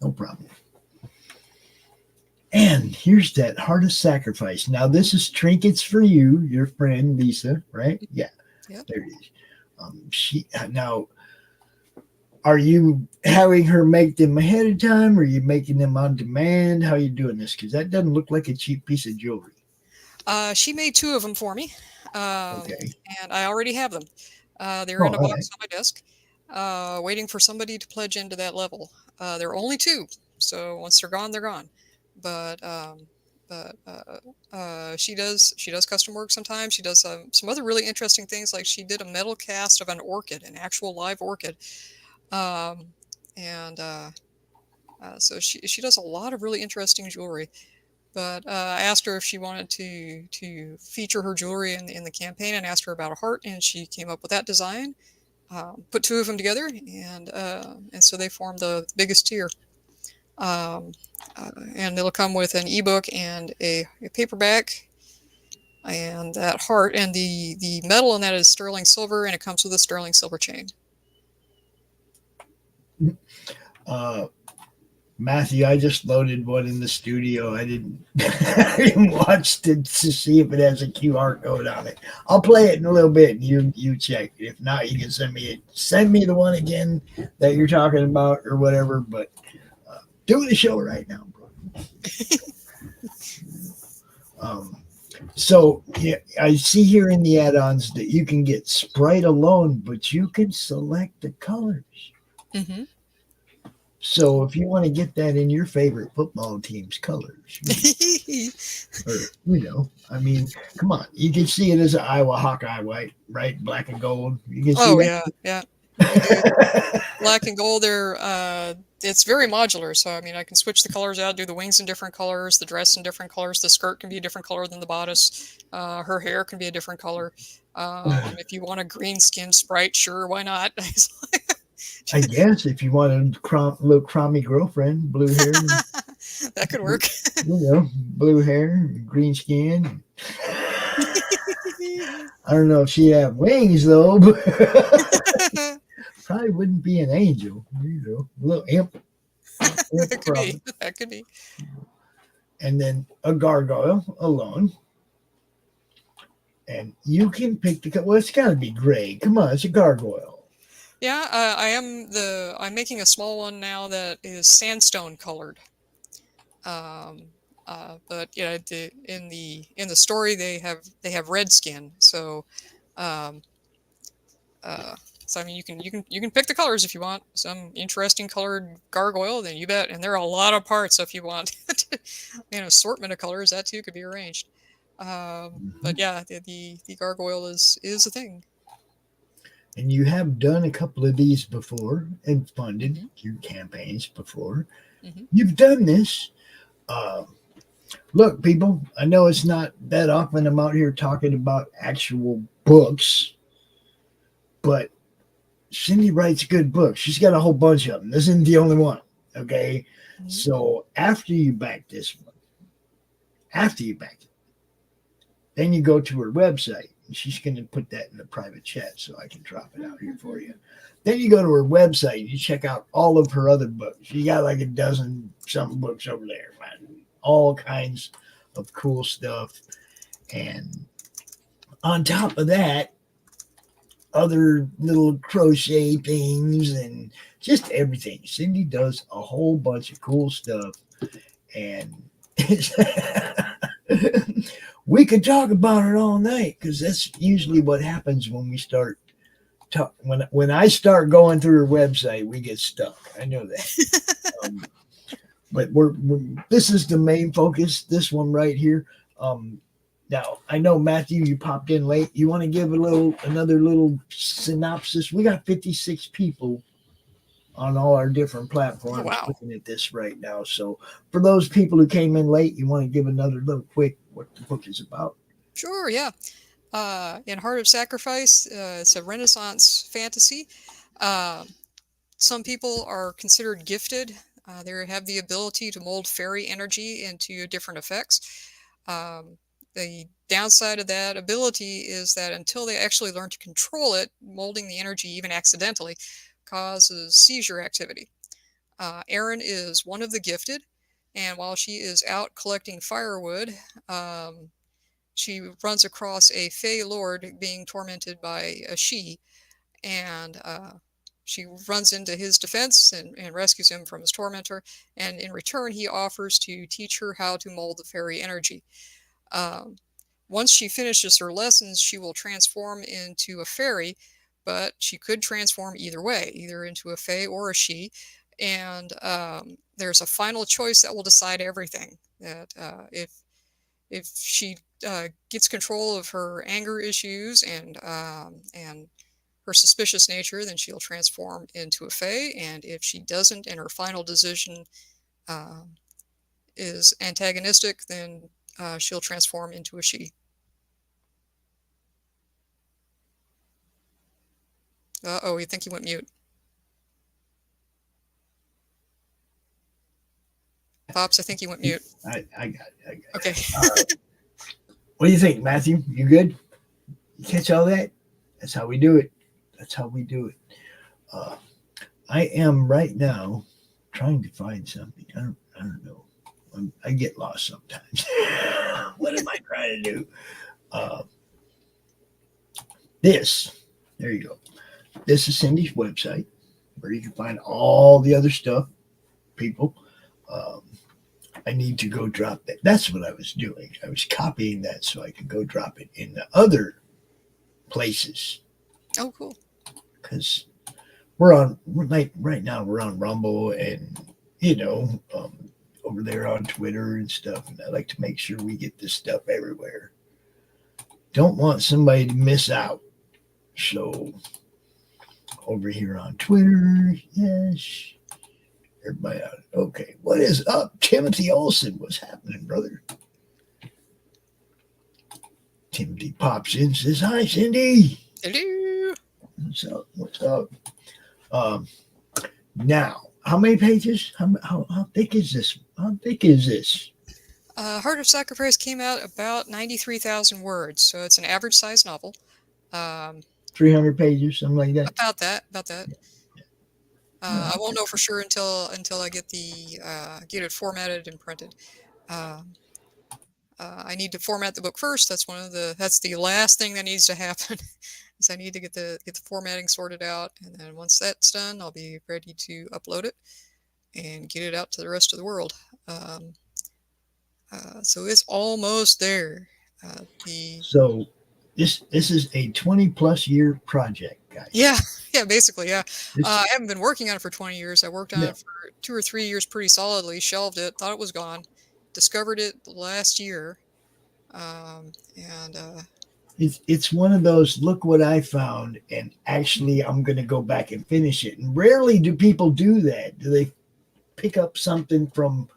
[SPEAKER 3] No problem. And here's that Heart of Sacrifice. Now, this is trinkets for you, your friend Lisa, right? Yeah.
[SPEAKER 4] Yep.
[SPEAKER 3] There it is. She now, are you having her make them ahead of time, or are you making them on demand? How are you doing this? Because that doesn't look like a cheap piece of jewelry.
[SPEAKER 4] She made 2 of them for me,
[SPEAKER 3] Okay.
[SPEAKER 4] and I already have them. They're in a
[SPEAKER 3] all
[SPEAKER 4] box
[SPEAKER 3] right.
[SPEAKER 4] on my desk, waiting for somebody to pledge into that level. There are only 2, so once they're gone, they're gone. But she does custom work sometimes. She does some other really interesting things, like she did a metal cast of an orchid, an actual live orchid, um, and so she does a lot of really interesting jewelry. But I asked her if she wanted to feature her jewelry in the campaign, and asked her about a heart, and she came up with that design. Put 2 of them together, and so they form the biggest tier. Um, and it'll come with an ebook and a paperback, and that heart, and the metal in that is sterling silver, and it comes with a sterling silver chain.
[SPEAKER 3] Matthew, I just loaded one in the studio. I didn't, I didn't watch to see if it has a QR code on it. I'll play it in a little bit, and you check. If not, you can send me the one again that you're talking about or whatever. But doing the show right now, bro. So yeah, I see here in the add-ons that you can get Sprite alone, but you can select the colors.
[SPEAKER 4] Mm-hmm.
[SPEAKER 3] So if you want to get that in your favorite football team's colors, or I mean, come on, you can see it as an Iowa Hawkeye white, right? Black and gold. You can see
[SPEAKER 4] Oh
[SPEAKER 3] that.
[SPEAKER 4] yeah. You do. Black and gold. It's very modular. So I mean, I can switch the colors out, do the wings in different colors, the dress in different colors, the skirt can be a different color than the bodice. Her hair can be a different color. If you want a green skin Sprite, sure, why not?
[SPEAKER 3] I guess if you want a little crummy girlfriend, blue hair,
[SPEAKER 4] that could work.
[SPEAKER 3] Blue hair, green skin. I don't know if she had wings though, but probably wouldn't be an angel. A little imp.
[SPEAKER 4] That could be.
[SPEAKER 3] And then a gargoyle alone. And you can pick it's got to be gray. Come on, it's a gargoyle.
[SPEAKER 4] Yeah, I'm making a small one now that is sandstone colored. But in the story they have red skin, so so I mean you can pick the colors if you want some interesting colored gargoyle, then you bet. And there are a lot of parts, so if you want an assortment of colors, that too could be arranged. But yeah, the gargoyle is a thing.
[SPEAKER 3] And you have done a couple of these before and funded your campaigns before. You've done this. Look, people, I know it's not that often I'm out here talking about actual books, but Cindy writes good books. She's got a whole bunch of them. This isn't the only one. Okay. So after you back this one, then you go to her website. She's going to put that in the private chat so I can drop it out here for you. Then you go to her website and you check out all of her other books. She got like a dozen something books over there, man. All kinds of cool stuff. And on top of that, other little crochet things and just everything. Cindy does a whole bunch of cool stuff. And we could talk about it all night, because that's usually what happens when we start when I start going through her website, we get stuck. I know that. But this is the main focus, this one right here. Now, I know, Matthew, you popped in late. You want to give another little synopsis? We got 56 people on all our different platforms looking at this right now. So for those people who came in late, you want to give another little quick what the book is about?
[SPEAKER 4] Sure, yeah. In Heart of Sacrifice, it's a Renaissance fantasy. Some people are considered gifted. They have the ability to mold fairy energy into different effects. The downside of that ability is that until they actually learn to control it, molding the energy, even accidentally, causes seizure activity. Erin is one of the gifted, and while she is out collecting firewood, she runs across a Fey Lord being tormented by a she, and she runs into his defense and rescues him from his tormentor. And in return, he offers to teach her how to mold the fairy energy. Once she finishes her lessons, she will transform into a fairy, but she could transform either way, either into a fae or a she. And there's a final choice that will decide everything. That if she gets control of her anger issues and her suspicious nature, then she'll transform into a fae. And if she doesn't, and her final decision is antagonistic, then she'll transform into a she. Uh-oh, you think he went mute. Pops, I think he went mute.
[SPEAKER 3] I got it.
[SPEAKER 4] Okay.
[SPEAKER 3] What do you think, Matthew? You good? You catch all that? That's how we do it. That's how we do it. I am right now trying to find something. I don't know. I get lost sometimes. What am I trying to do? There you go. This is Cindy's website where you can find all the other stuff, people. I need to go drop that. That's what I was doing. I was copying that so I could go drop it in the other places.
[SPEAKER 4] Oh, cool.
[SPEAKER 3] Because right now we're on Rumble and, over there on Twitter and stuff. And I like to make sure we get this stuff everywhere. Don't want somebody to miss out. So over here on Twitter, yes. Everybody out. Okay, what is up? Timothy Olsen, what's happening, brother? Timothy pops in, says, hi, Cindy.
[SPEAKER 4] Hello.
[SPEAKER 3] What's up? Now, how many pages? How thick is this? How thick is this?
[SPEAKER 4] Heart of Sacrifice came out about 93,000 words, so it's an average size novel.
[SPEAKER 3] 300 pages, something like that?
[SPEAKER 4] About that. I won't know for sure until I get get it formatted and printed. I need to format the book first. That's the last thing that needs to happen. Is I need to get the formatting sorted out, and then once that's done, I'll be ready to upload it and get it out to the rest of the world. So it's almost there.
[SPEAKER 3] So this is a 20+ year project, guys.
[SPEAKER 4] Yeah, basically, yeah. I haven't been working on it for 20 years. I worked on it for 2 or 3 years pretty solidly, shelved it, thought it was gone, discovered it last year,
[SPEAKER 3] it's one of those, look what I found, and actually I'm going to go back and finish it. And rarely do people do that. Do they pick up something from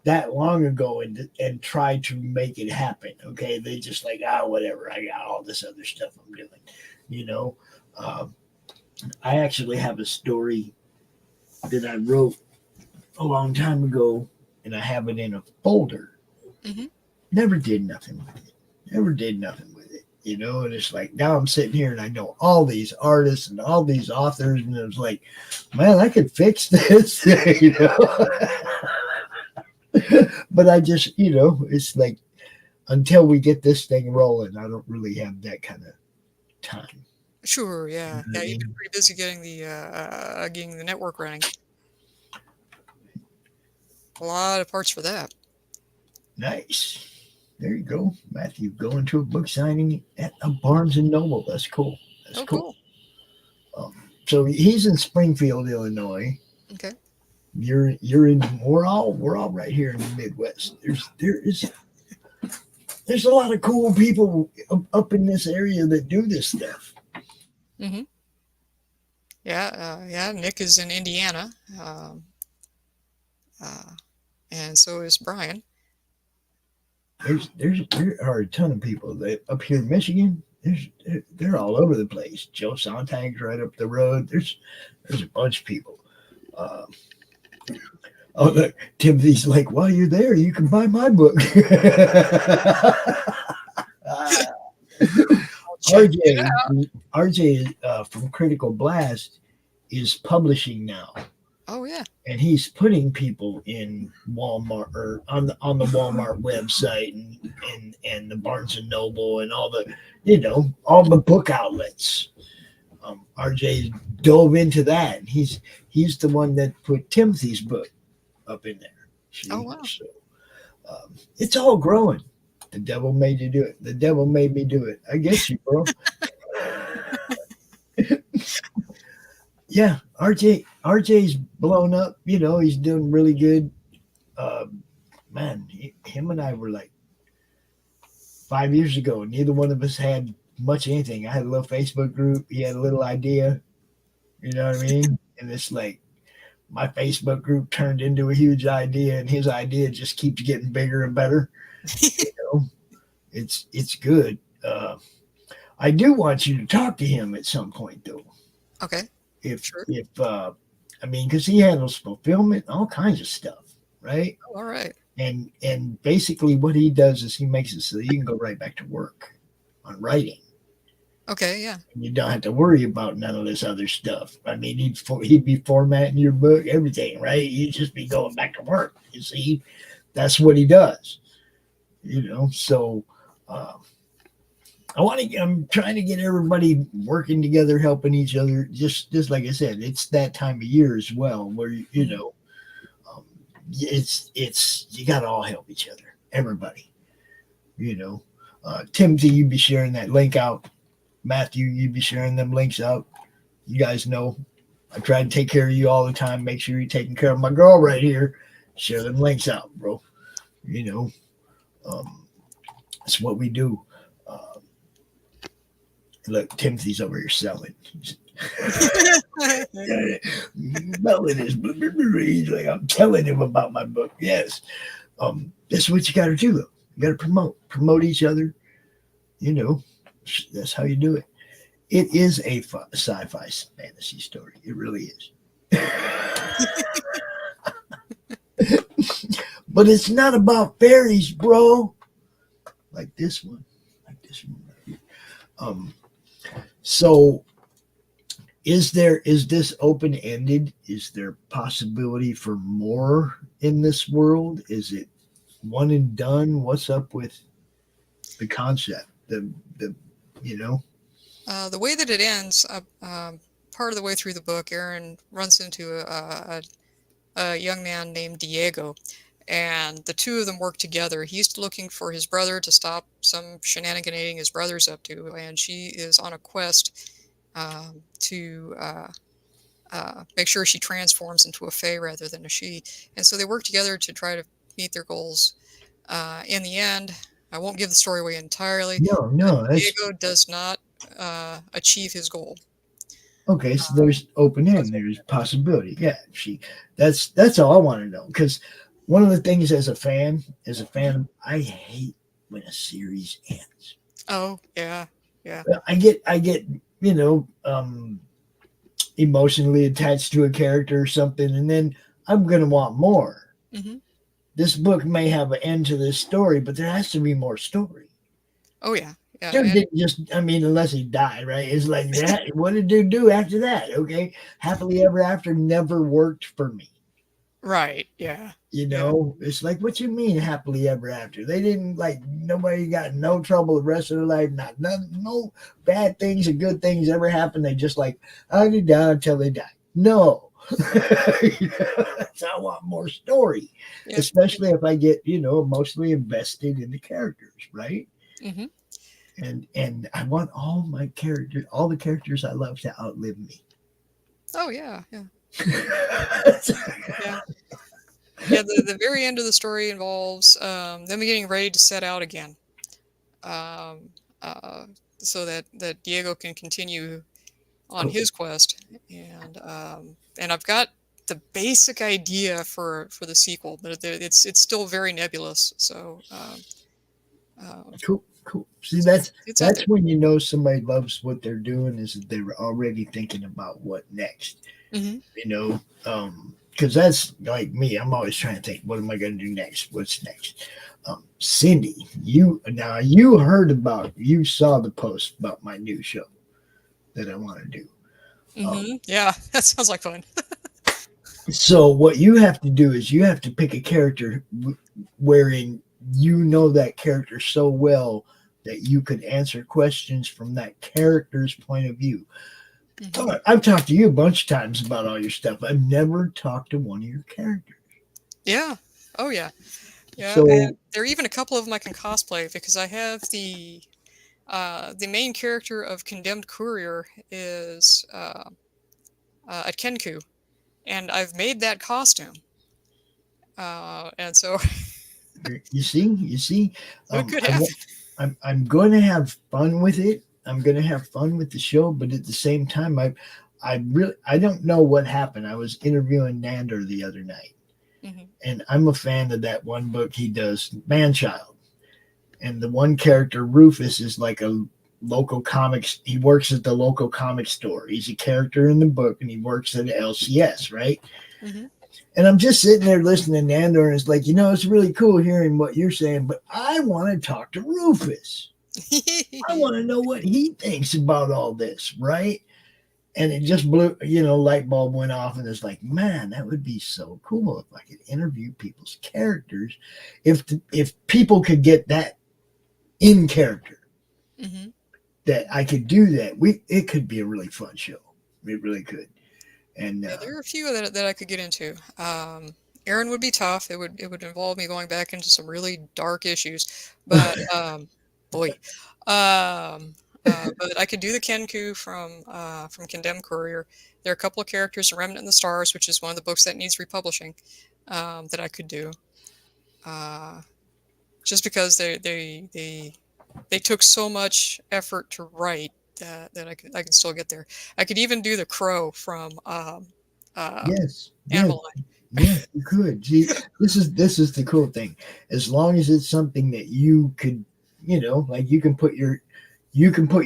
[SPEAKER 3] that long ago and try to make it happen? Okay, they just like, whatever, I got all this other stuff I'm doing, I actually have a story that I wrote a long time ago, and I have it in a folder.
[SPEAKER 4] Mm-hmm.
[SPEAKER 3] Never did nothing with it. And it's like, now I'm sitting here and I know all these artists and all these authors, and it was like, man, I could fix this, But I just, it's like, until we get this thing rolling, I don't really have that kind of time.
[SPEAKER 4] Sure, yeah. Yeah, you've been pretty busy getting the network running. A lot of parts for that.
[SPEAKER 3] Nice. There you go. Matthew going to a book signing at a Barnes & Noble. That's cool. That's cool. So he's in Springfield, Illinois.
[SPEAKER 4] Okay.
[SPEAKER 3] You're in, we're all right here in the Midwest. There's a lot of cool people up in this area that do this stuff.
[SPEAKER 4] Mm-hmm. Yeah. Nick is in Indiana, and so is Brian.
[SPEAKER 3] There are a ton of people that up here in Michigan. They're all over the place. Joe Sontag's right up the road. There's a bunch of people. Look, Timothy's like, while you're there, you can buy my book. RJ from Critical Blast is publishing now.
[SPEAKER 4] Oh yeah.
[SPEAKER 3] And he's putting people in Walmart or on the Walmart website and the Barnes and Noble and all the all the book outlets. RJ dove into that, and he's the one that put Timothy's book up in there.
[SPEAKER 4] Oh, wow.
[SPEAKER 3] So it's all growing. The devil made you do it. The devil made me do it. I guess you, bro. Yeah, RJ's blown up. You know, he's doing really good. Man, him and I were like 5 years ago. Neither one of us had much anything. I had a little Facebook group. He had a little idea. You know what I mean? And it's like my Facebook group turned into a huge idea, and his idea just keeps getting bigger and better. You know, it's good. I do want you to talk to him at some point, though.
[SPEAKER 4] Okay.
[SPEAKER 3] If I mean, because he handles fulfillment, all kinds of stuff, right?
[SPEAKER 4] Oh, all right.
[SPEAKER 3] And basically what he does is he makes it so that you can go right back to work on writing.
[SPEAKER 4] Okay, yeah.
[SPEAKER 3] And you don't have to worry about none of this other stuff. I mean, he'd be formatting your book, everything, right? You'd just be going back to work. You see, that's what he does. You know, so I'm trying to get everybody working together, helping each other. Just like I said, it's that time of year as well, where you know, it's you got to all help each other, everybody. You know, Timothy, you'd be sharing that link out. Matthew, you'd be sharing them links out. You guys know I try to take care of you all the time. Make sure you're taking care of my girl right here. Share them links out, bro. You know, that's what we do. Look, Timothy's over here selling. Melon is he's like, I'm telling him about my book. Yes. That's what you got to do, though. You got to promote each other. You know, that's how you do it. It is a sci-fi fantasy story. It really is. But it's not about fairies, bro. Like this one. So is this open-ended? Is there possibility for more in this world? Is it one and done? What's up with the concept? The you know?
[SPEAKER 4] The way that it ends, part of the way through the book, Aaron runs into a young man named Diego, and the two of them work together. He's looking for his brother to stop some shenaniganating his brother's up to, and she is on a quest to make sure she transforms into a fae rather than a she. And so they work together to try to meet their goals. In the end, I won't give the story away entirely.
[SPEAKER 3] No.
[SPEAKER 4] Diego does not achieve his goal.
[SPEAKER 3] Okay, so there's open end. There's possibility. Yeah, that's all I want to know. Because one of the things as a fan, I hate when a series ends.
[SPEAKER 4] Oh yeah.
[SPEAKER 3] I get you know, emotionally attached to a character or something, and then I'm gonna want more.
[SPEAKER 4] Mm-hmm.
[SPEAKER 3] This book may have an end to this story, but there has to be more story.
[SPEAKER 4] Oh yeah.
[SPEAKER 3] Dude didn't just, I mean, unless he died, right? It's like that. What did dude do after that? Okay, happily ever after never worked for me.
[SPEAKER 4] Right. Yeah.
[SPEAKER 3] You know, it's like, what you mean happily ever after? They didn't, like, nobody got no trouble the rest of their life. No bad things and good things ever happened. They just like, oh, they die until they die. No. I want more story, especially if I get, you know, emotionally invested in the characters, right?
[SPEAKER 4] Mm-hmm.
[SPEAKER 3] And I want all the characters I love to outlive me.
[SPEAKER 4] Oh yeah. The very end of the story involves them getting ready to set out again, so that Diego can continue on his quest, and I've got the basic idea for the sequel, but it's still very nebulous. So
[SPEAKER 3] cool. See, that's when you know somebody loves what they're doing, is that they're already thinking about what next.
[SPEAKER 4] Mm-hmm.
[SPEAKER 3] You know, because that's like me. I'm always trying to think, what am I going to do next? What's next? Cindy, you saw the post about my new show that I want to do.
[SPEAKER 4] Mm-hmm. Yeah, that sounds like fun.
[SPEAKER 3] So what you have to do is you have to pick a character wherein you know that character so well that you could answer questions from that character's point of view. I've talked to you a bunch of times about all your stuff. I've never talked to one of your characters.
[SPEAKER 4] Yeah. Oh yeah. Yeah.
[SPEAKER 3] So
[SPEAKER 4] And there are even a couple of them I can cosplay because I have the main character of Condemned Courier is a Kenku, and I've made that costume. And so
[SPEAKER 3] you see,
[SPEAKER 4] it could happen.
[SPEAKER 3] I'm going to have fun with it. I'm going to have fun with the show, but at the same time, I don't know what happened. I was interviewing Nander the other night, and I'm a fan of that one book he does, Manchild. And the one character, Rufus, is like a local comics. He works at the local comic store. He's a character in the book, and he works at LCS, right? And I'm just sitting there listening to Nander, and it's like, it's really cool hearing what you're saying, but I want to talk to Rufus. I want to know what he thinks about all this, right? And it just blew, light bulb went off, and it's like, man, that would be so cool if I could interview people's characters. If people could get that in character, that I could do that, it could be a really fun show. It really could. And
[SPEAKER 4] there are a few that I could get into. Aaron would be tough. It would involve me going back into some really dark issues, but boy. But I could do the Kenku from Condemned Courier. There are a couple of characters in Remnant in the Stars, which is one of the books that needs republishing, that I could do. Just because they took so much effort to write that I can still get there. I could even do the Crow from
[SPEAKER 3] yes.
[SPEAKER 4] Animaline.
[SPEAKER 3] Yeah, you could. See, this is the cool thing. As long as it's something that you could, like you can put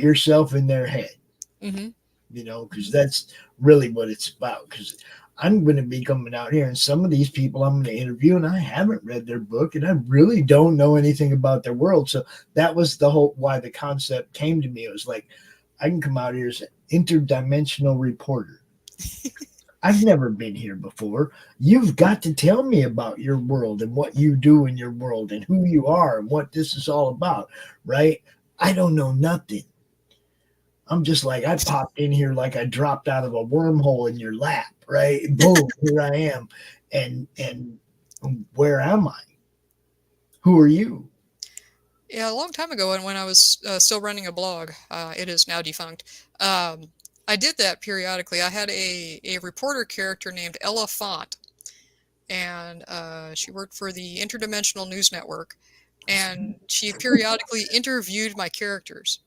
[SPEAKER 3] yourself in their head, because that's really what it's about. Because I'm going to be coming out here, and some of these people I'm going to interview, and I haven't read their book, and I really don't know anything about their world. So that was why the concept came to me. It was like, I can come out here as an interdimensional reporter. I've never been here before. You've got to tell me about your world and what you do in your world and who you are and what this is all about, right? I don't know nothing. I'm just like, I popped in here like I dropped out of a wormhole in your lap, right? Boom, here I am. And where am I? Who are you?
[SPEAKER 4] Yeah, a long time ago, and when I was still running a blog, it is now defunct. I did that periodically. I had a reporter character named Ella Font, and she worked for the Interdimensional News Network, and she periodically interviewed my characters,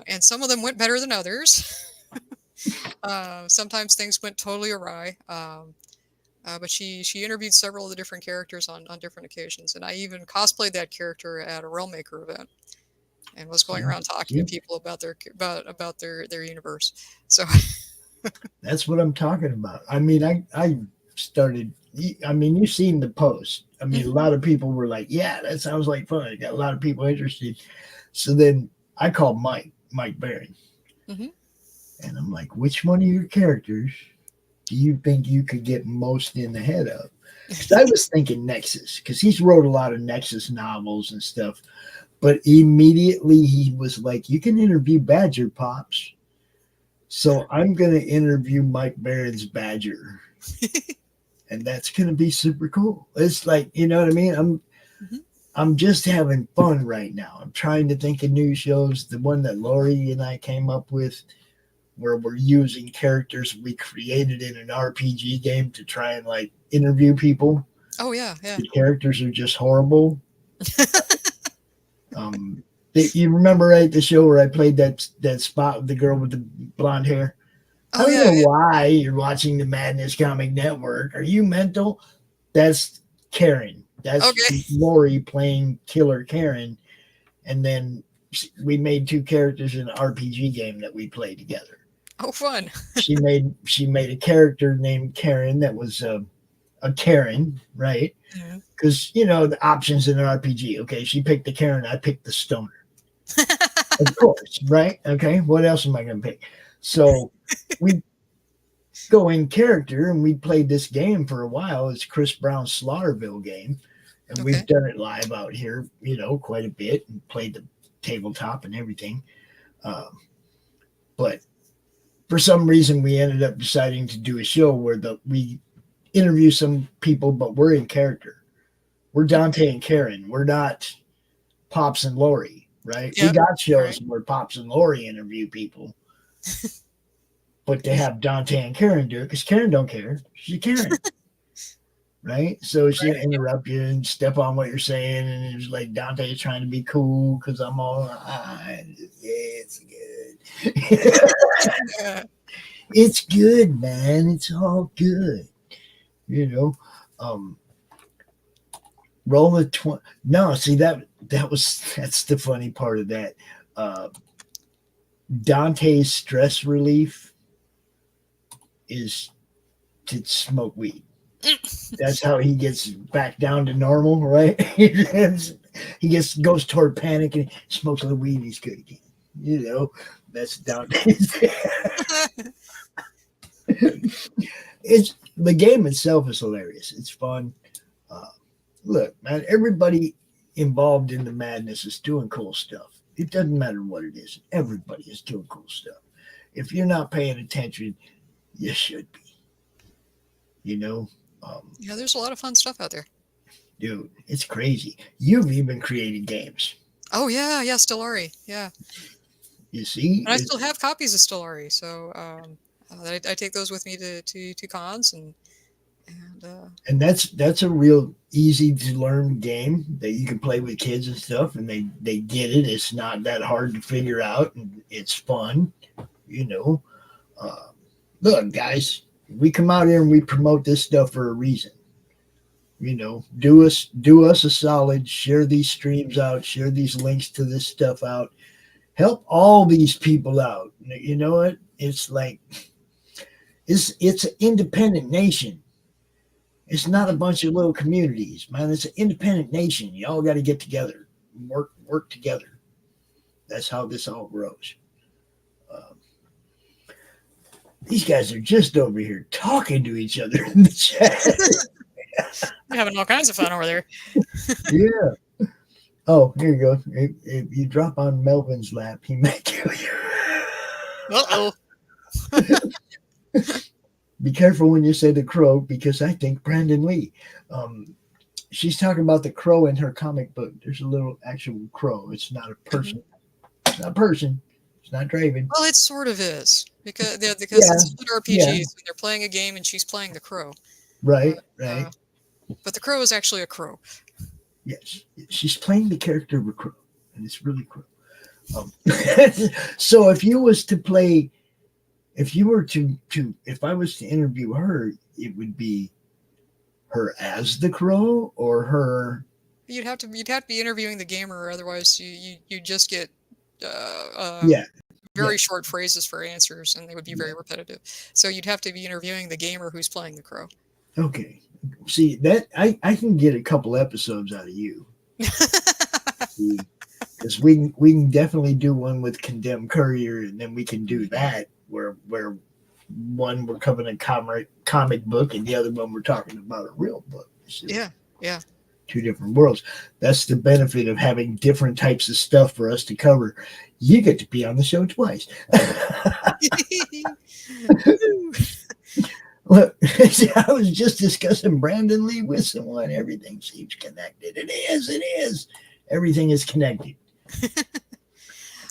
[SPEAKER 4] and some of them went better than others. Sometimes things went totally awry, but she interviewed several of the different characters on different occasions, and I even cosplayed that character at a Realmaker event. And was going around talking to people about their universe. So
[SPEAKER 3] that's what I'm talking about. I mean, I started. I mean, you've seen the post. I mean, a lot of people were like, "Yeah, that sounds like fun." I got a lot of people interested. So then I called Mike Baron, and I'm like, "Which one of your characters do you think you could get most in the head of?" Because I was thinking Nexus, because he's wrote a lot of Nexus novels and stuff. But immediately he was like, you can interview Badger Pops. So I'm going to interview Mike Barron's Badger. And that's going to be super cool. It's like, you know what I mean? I'm just having fun right now. I'm trying to think of new shows. The one that Laurie and I came up with, where we're using characters we created in an RPG game to try and like interview people.
[SPEAKER 4] Oh, yeah.
[SPEAKER 3] The characters are just horrible. You remember, right, the show where I played that spot with the girl with the blonde hair? I don't know why you're watching the Madness Comic Network. Are you mental? That's Karen. That's Laurie playing Killer Karen. And then we made two characters in an RPG game that we played together.
[SPEAKER 4] Oh, fun.
[SPEAKER 3] She made a character named Karen that was a Karen, right? Because, the options in an RPG. Okay, she picked the Karen, I picked the Stoner. Of course, right? Okay, what else am I going to pick? So we go in character, and we played this game for a while. It's Chris Brown's Slaughterville game. And we've done it live out here, quite a bit, and played the tabletop and everything. But for some reason, we ended up deciding to do a show where we interview some people, but we're in character. We're Dante and Karen. We're not Pops and Laurie, right?
[SPEAKER 4] Yep.
[SPEAKER 3] We got shows
[SPEAKER 4] Right.
[SPEAKER 3] where Pops and Laurie interview people, but they have Dante and Karen do it because Karen don't care. She's Karen. Right? So she'll interrupt you and step on what you're saying, and it's like Dante's trying to be cool because I'm all right. Yeah, it's good. It's good, man. It's all good. You know. Roll the 20. No, see that's the funny part of that. Dante's stress relief is to smoke weed. That's how he gets back down to normal, right? He goes toward panic and smokes a little weed and he's good again. You know, that's Dante's. It's the game itself is hilarious. It's fun. Look, man, everybody involved in the madness is doing cool stuff. It doesn't matter what it is. Everybody is doing cool stuff. If you're not paying attention, you should be. You know?
[SPEAKER 4] Yeah, there's a lot of fun stuff out there.
[SPEAKER 3] Dude, it's crazy. You've even created games.
[SPEAKER 4] Oh, yeah, Stellarii. Yeah.
[SPEAKER 3] You see?
[SPEAKER 4] And I still have copies of Stellarii, so I take those with me to cons
[SPEAKER 3] and that's a real easy to learn game that you can play with kids and stuff, and they get it. It's not that hard to figure out, and it's fun. You know, look, guys, we come out here and we promote this stuff for a reason. You know, do us a solid. Share these streams out. Share these links to this stuff out. Help all these people out. You know what? It's like it's an independent nation. It's not a bunch of little communities, man. It's an independent nation. You all got to get together, work together. That's how this all grows. These guys are just over here talking to each other in the chat.
[SPEAKER 4] We're having all kinds of fun over there.
[SPEAKER 3] Yeah. Oh, here you go. If you drop on Melvin's lap, he might kill you.
[SPEAKER 4] Uh-oh.
[SPEAKER 3] Be careful when you say the crow, because I think Brandon Lee. She's talking about the crow in her comic book. There's a little actual crow. It's not a person. Mm-hmm. It's not a person. It's not Draven.
[SPEAKER 4] Well, it sort of is because it's split RPGs and they're playing a game and she's playing the crow.
[SPEAKER 3] Right, right.
[SPEAKER 4] But the crow is actually a crow. Yes,
[SPEAKER 3] she's playing the character of a crow, and it's really cool. So if you was to play, if I was to interview her, it would be her as the crow or her.
[SPEAKER 4] You'd have to be interviewing the gamer, otherwise you just get very short phrases for answers, and they would be very repetitive. So you'd have to be interviewing the gamer who's playing the crow.
[SPEAKER 3] Okay. See, that I can get a couple episodes out of you. Because we can definitely do one with Condemned Courier, and then we can do that where one we're covering a comic book and the other one we're talking about a real book. So
[SPEAKER 4] yeah.
[SPEAKER 3] Two different worlds. That's the benefit of having different types of stuff for us to cover. You get to be on the show twice. Look, I was just discussing Brandon Lee with someone. Everything seems connected. It is. Everything is connected.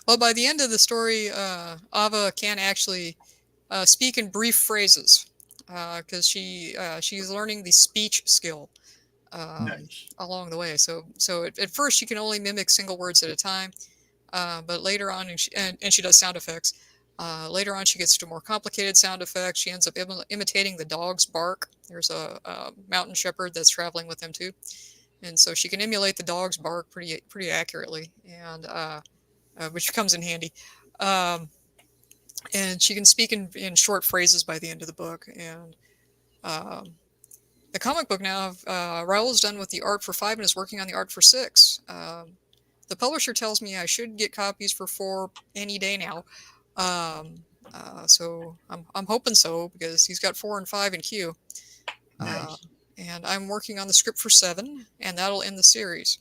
[SPEAKER 4] Well, by the end of the story, Ava can actually speak in brief phrases because she's learning the speech skill along the way. So at first she can only mimic single words at a time, but later on, and she does sound effects. Later on, she gets to more complicated sound effects. She ends up imitating the dog's bark. There's a mountain shepherd that's traveling with them too, and so she can emulate the dog's bark pretty accurately, and which comes in handy. And she can speak in short phrases by the end of the book. And the comic book now, Raul's done with the art for 5 and is working on the art for 6. The publisher tells me I should get copies for 4 any day now. So I'm hoping so, because he's got 4 and 5 in queue.
[SPEAKER 3] Nice.
[SPEAKER 4] And I'm working on the script for 7, and that'll end the series.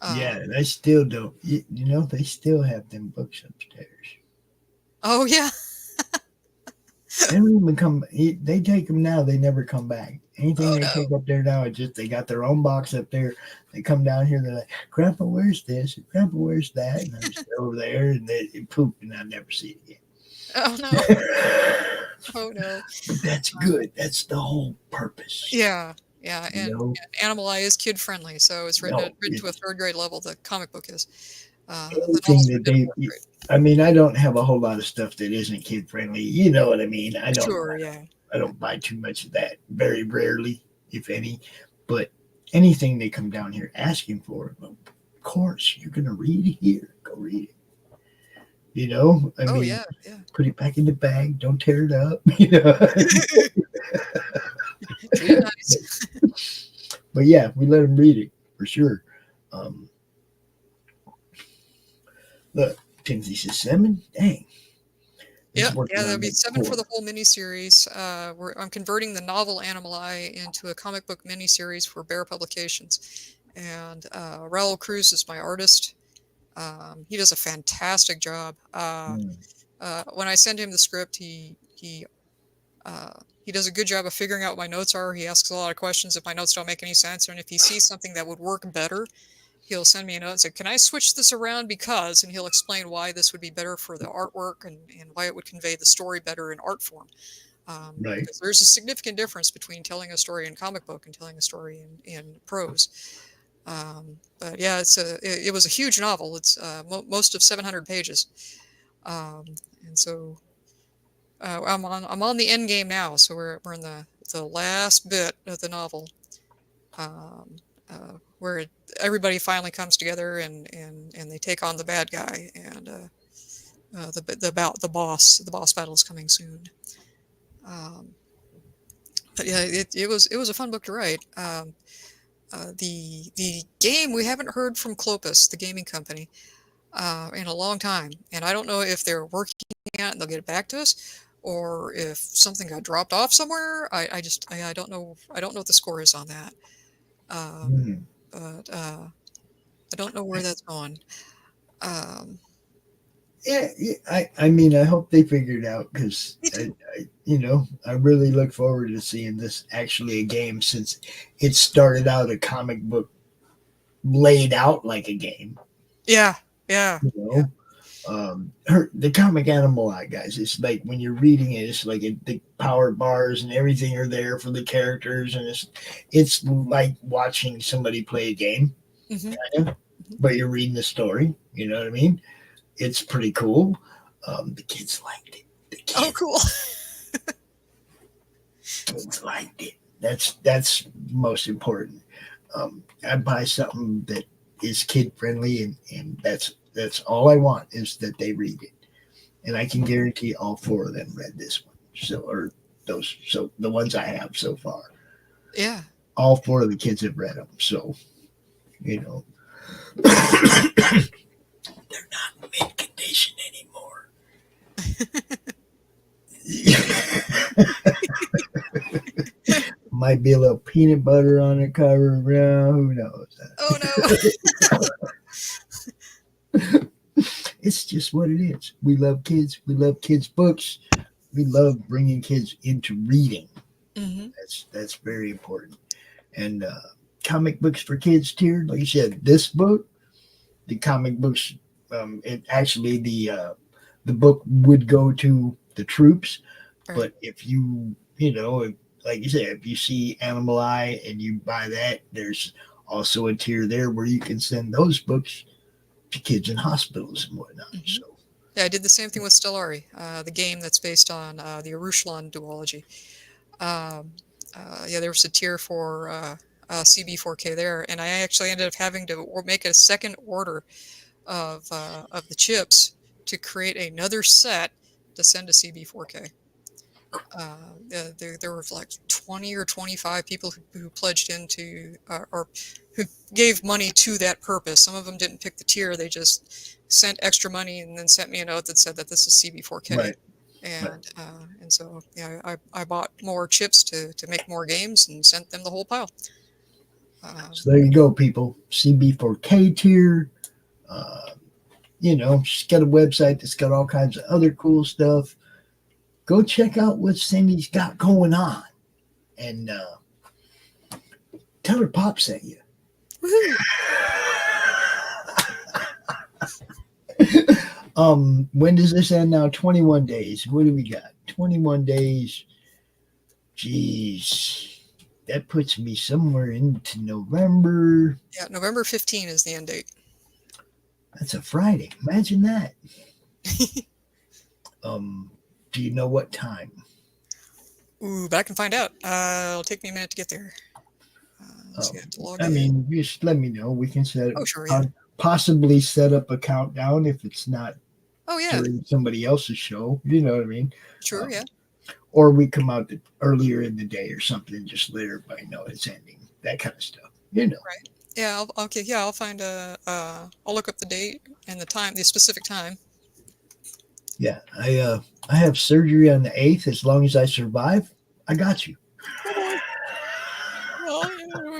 [SPEAKER 3] They still don't. They still have them books upstairs.
[SPEAKER 4] Oh yeah.
[SPEAKER 3] They don't even come. They take them now. They never come back. Anything
[SPEAKER 4] Oh
[SPEAKER 3] they
[SPEAKER 4] no.
[SPEAKER 3] take up there now, it's just they got their own box up there. They come down here. They're like, "Grandpa, where's this? Grandpa, where's that?" And I'm just over there, and they poop, and I never see it
[SPEAKER 4] Oh no.
[SPEAKER 3] again.
[SPEAKER 4] Oh no.
[SPEAKER 3] But that's good. That's the whole purpose.
[SPEAKER 4] Yeah. Yeah.
[SPEAKER 3] You
[SPEAKER 4] And
[SPEAKER 3] know?
[SPEAKER 4] Animal Eye is kid friendly, so it's written
[SPEAKER 3] No,
[SPEAKER 4] written to a third grade level. The comic book is. The
[SPEAKER 3] anything
[SPEAKER 4] novels
[SPEAKER 3] that
[SPEAKER 4] written at fourth
[SPEAKER 3] they.
[SPEAKER 4] grade.
[SPEAKER 3] I mean, I don't have a whole lot of stuff that isn't kid friendly. You know what I mean?
[SPEAKER 4] Sure. Yeah.
[SPEAKER 3] I don't buy too much of that. Very rarely, if any. But anything they come down here asking for, well, of course, you're going to read it here. Go read it. You know, I
[SPEAKER 4] Oh
[SPEAKER 3] mean,
[SPEAKER 4] yeah. Yeah.
[SPEAKER 3] put it back in the bag. Don't tear it up. You know.
[SPEAKER 4] Treat it nice.
[SPEAKER 3] But yeah, we let them read it for sure. Look, Timothy says 7. Dang.
[SPEAKER 4] Yeah,
[SPEAKER 3] He's working
[SPEAKER 4] yeah,
[SPEAKER 3] on
[SPEAKER 4] there'll be
[SPEAKER 3] that
[SPEAKER 4] 7 for
[SPEAKER 3] before.
[SPEAKER 4] the whole miniseries. I'm converting the novel Animal Eye into a comic book miniseries for Bear Publications, and Raul Cruz is my artist. He does a fantastic job. When I send him the script, he does a good job of figuring out what my notes are. He asks a lot of questions if my notes don't make any sense, and if he sees something that would work better, he'll send me a note and say, "Can I switch this around because?" And he'll explain why this would be better for the artwork and why it would convey the story better in art form.
[SPEAKER 3] Right.
[SPEAKER 4] Because there's a significant difference between telling a story in comic book and telling a story in prose. But yeah, it was a huge novel. It's most of 700 pages, and so I'm on the end game now. So we're in the last bit of the novel. Where everybody finally comes together and they take on the bad guy, and the boss battle is coming soon. But yeah, it was a fun book to write. The game, we haven't heard from Clopas, the gaming company, in a long time, and I don't know if they're working on it and they'll get it back to us, or if something got dropped off somewhere. I don't know. I don't know what the score is on that. But I don't know where that's going.
[SPEAKER 3] Yeah, I mean, I hope they figure it out because, I really look forward to seeing this actually a game since it started out a comic book laid out like a game.
[SPEAKER 4] Yeah.
[SPEAKER 3] The comic Animal Eye, guys, it's like when you're reading it, it's like the power bars and everything are there for the characters, and it's like watching somebody play a game, kind of, but you're reading the story. You know what I mean? It's pretty cool. The kids liked it.
[SPEAKER 4] Oh, cool.
[SPEAKER 3] Kids liked it. That's most important. I buy something that is kid friendly, and that's all I want is that they read it, and I can guarantee all 4 of them read this one. So the ones I have so far.
[SPEAKER 4] Yeah.
[SPEAKER 3] All 4 of the kids have read them. So, they're not in mint condition anymore. Might be a little peanut butter on the cover. Who knows?
[SPEAKER 4] Oh
[SPEAKER 3] no. It's just what it is. We love kids. We love kids' books. We love bringing kids into reading. That's very important. And comic books for kids tier, like you said, this book, the comic books, the book would go to the troops. Right. But if like you said, if you see Animal Eye and you buy that, there's also a tier there where you can send those books to kids in hospitals and whatnot. So,
[SPEAKER 4] yeah, I did the same thing with Stellari, the game that's based on the Arushlon duology. There was a tier for CB4K there, and I actually ended up having to make a second order of the chips to create another set to send to CB4K. There were like 20 or 25 people who pledged into or who gave money to that purpose. Some of them didn't pick the tier; they just sent extra money and then sent me a note that said that this is CB4K.
[SPEAKER 3] Right.
[SPEAKER 4] And so I bought more chips to make more games and sent them the whole pile.
[SPEAKER 3] So there you go, people. CB4K tier. She's got a website that's got all kinds of other cool stuff. go check out what Cindy's got going on, and tell her Pop sent you. When does this end now? 21 days. What do we got? 21 days. Jeez. That puts me somewhere into November.
[SPEAKER 4] Yeah, November 15 is the end date.
[SPEAKER 3] That's a Friday. Imagine that. Do you know what time?
[SPEAKER 4] Ooh, but I can find out. It'll take me a minute to get there.
[SPEAKER 3] I mean, just let me know. We can set.
[SPEAKER 4] Oh, sure, yeah.
[SPEAKER 3] Possibly set up a countdown if it's not.
[SPEAKER 4] Oh, yeah.
[SPEAKER 3] During somebody else's show. You know what I mean?
[SPEAKER 4] Sure, yeah.
[SPEAKER 3] Or we come out earlier in the day or something, just let everybody know it's ending. That kind of stuff. You know.
[SPEAKER 4] Right. Yeah. I'll find I'll look up the date and the time, the specific time.
[SPEAKER 3] Yeah, I have surgery on the 8th. As long as I survive, I got you.
[SPEAKER 4] Well,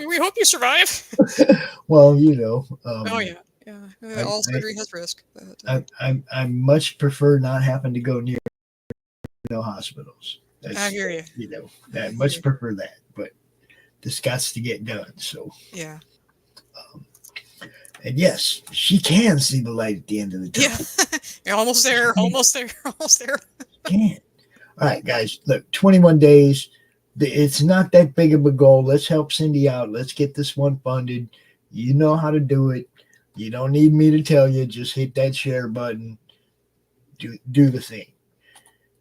[SPEAKER 4] we hope you survive.
[SPEAKER 3] Well, you know.
[SPEAKER 4] Oh yeah. All surgery has risk.
[SPEAKER 3] But, I much prefer not having to go near hospitals.
[SPEAKER 4] I hear you.
[SPEAKER 3] You know, I much prefer that, but this got to get done. So
[SPEAKER 4] yeah.
[SPEAKER 3] And yes, she can see the light at the end of the tunnel.
[SPEAKER 4] Yeah, you're almost there. Almost there.
[SPEAKER 3] Can. All right, guys. Look, 21 days. It's not that big of a goal. Let's help Cindy out. Let's get this one funded. You know how to do it. You don't need me to tell you. Just hit that share button. Do the thing.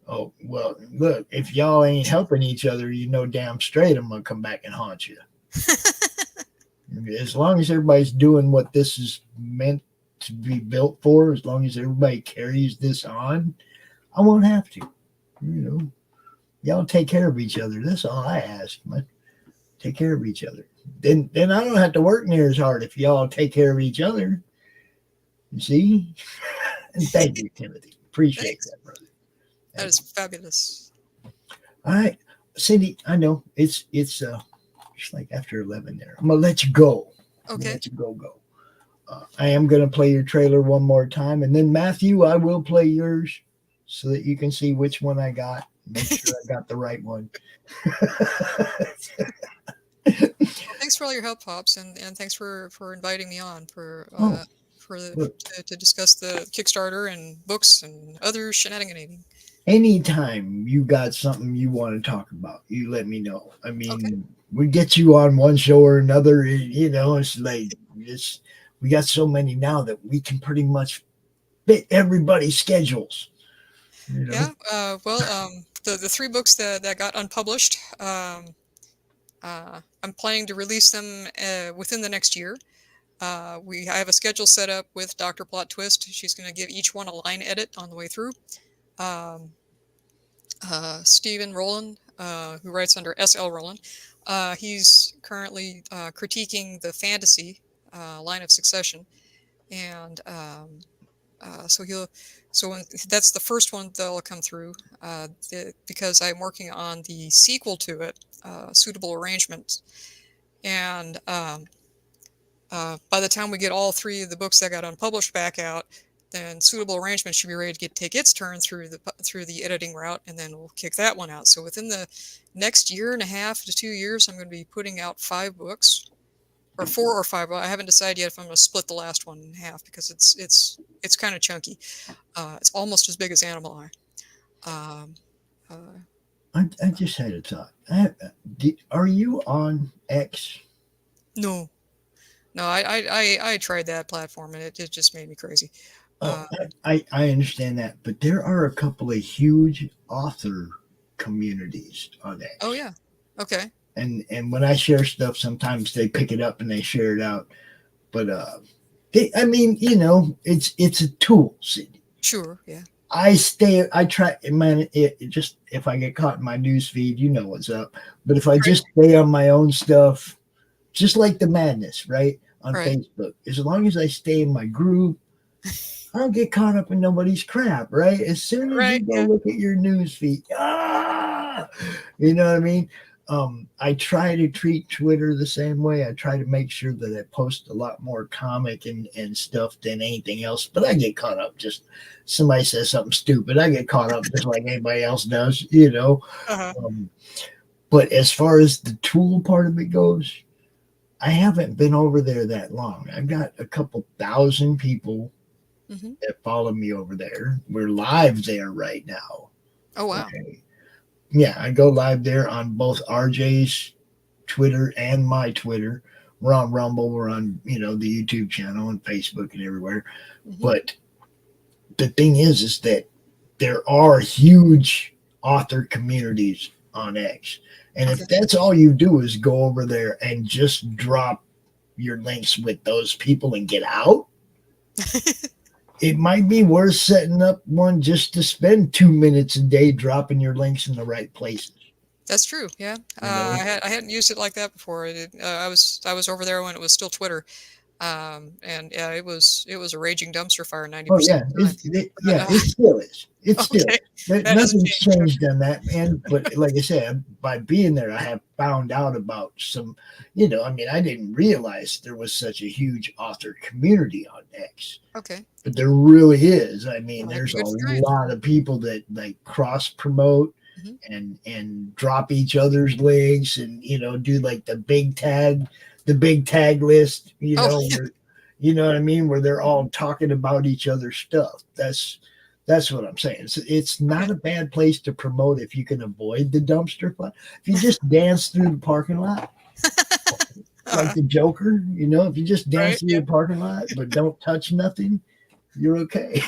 [SPEAKER 3] Oh, well, look, if y'all ain't helping each other, you know damn straight I'm going to come back and haunt you. As long as everybody's doing what this is meant to be built for, as long as everybody carries this on, I won't have to. You know, y'all take care of each other. That's all I ask, man. Take care of each other. Then I don't have to work near as hard if y'all take care of each other. You see? And thank you, Timothy. Appreciate that, brother.
[SPEAKER 4] That is fabulous.
[SPEAKER 3] All right, Cindy, I know it's just like after 11 there. I'm gonna let you go.
[SPEAKER 4] Okay.
[SPEAKER 3] Let you go. I am gonna play your trailer one more time, and then Matthew, I will play yours so that you can see which one I got. Make sure I got the right one.
[SPEAKER 4] Well, thanks for all your help, Pops, and thanks for inviting me on to discuss the Kickstarter and books and other shenanigans.
[SPEAKER 3] Anytime you got something you want to talk about, you let me know. I mean, we get you on one show or another. You know, it's like we got so many now that we can pretty much fit everybody's schedules. You know?
[SPEAKER 4] Yeah. The 3 books that got unpublished, I'm planning to release them within the next year. I have a schedule set up with Dr. Plot Twist. She's going to give each one a line edit on the way through. Stephen Rowland, who writes under S.L. Rowland, he's currently critiquing the fantasy line of Succession, and that's the first one that'll come through because I'm working on the sequel to it, Suitable Arrangements, and by the time we get all 3 of the books that got unpublished back out, then Suitable Arrangement should be ready to take its turn through the editing route, and then we'll kick that one out. So within the next year and a half to 2 years, I'm going to be putting out 5 books, or 4 or 5. I haven't decided yet if I'm going to split the last one in half because it's kind of chunky. It's almost as big as Animal Eye.
[SPEAKER 3] I just had a thought. Are you on X?
[SPEAKER 4] No, I tried that platform and it just made me crazy.
[SPEAKER 3] I understand that, but there are a couple of huge author communities on X.
[SPEAKER 4] Oh yeah, okay.
[SPEAKER 3] And when I share stuff, sometimes they pick it up and they share it out. But I mean, you know, it's a tool, Cindy.
[SPEAKER 4] Sure, yeah.
[SPEAKER 3] I try, man. Just if I get caught in my news feed, you know what's up. But if I just stay on my own stuff, just like the madness, right? On Facebook, as long as I stay in my groove, I don't get caught up in nobody's crap, right? As soon as you go look at your news feed, you know what I mean? I try to treat Twitter the same way. I try to make sure that I post a lot more comic and stuff than anything else. But I get caught up. Just somebody says something stupid, I get caught up just like anybody else does, you know.
[SPEAKER 4] Uh-huh.
[SPEAKER 3] But as far as the tool part of it goes, I haven't been over there that long. I've got a couple thousand people that follow me over there. We're live there right now.
[SPEAKER 4] Oh, wow.
[SPEAKER 3] Okay. Yeah, I go live there on both RJ's Twitter and my Twitter. We're on Rumble. We're on, the YouTube channel and Facebook and everywhere. But the thing is that there are huge author communities on X. And if that's all you do is go over there and just drop your links with those people and get out, it might be worth setting up one just to spend 2 minutes a day dropping your links in the right places.
[SPEAKER 4] That's true. Yeah. I hadn't used it like that before. I was over there when it was still Twitter. And yeah, it was a raging dumpster fire 90%.
[SPEAKER 3] Oh yeah, it still is. It still is. Nothing's changed on that, man. But like I said, by being there, I have found out about some. I didn't realize there was such a huge author community on X.
[SPEAKER 4] Okay.
[SPEAKER 3] But there really is. There's a
[SPEAKER 4] great.
[SPEAKER 3] lot of people that like cross promote and drop each other's links and do like the big tag list, where, you know what I mean, where they're all talking about each other's stuff. That's what I'm saying. It's not a bad place to promote if you can avoid the dumpster fire. If you just dance through the parking lot, like the Joker, if you just dance through the parking lot but don't touch nothing, you're okay.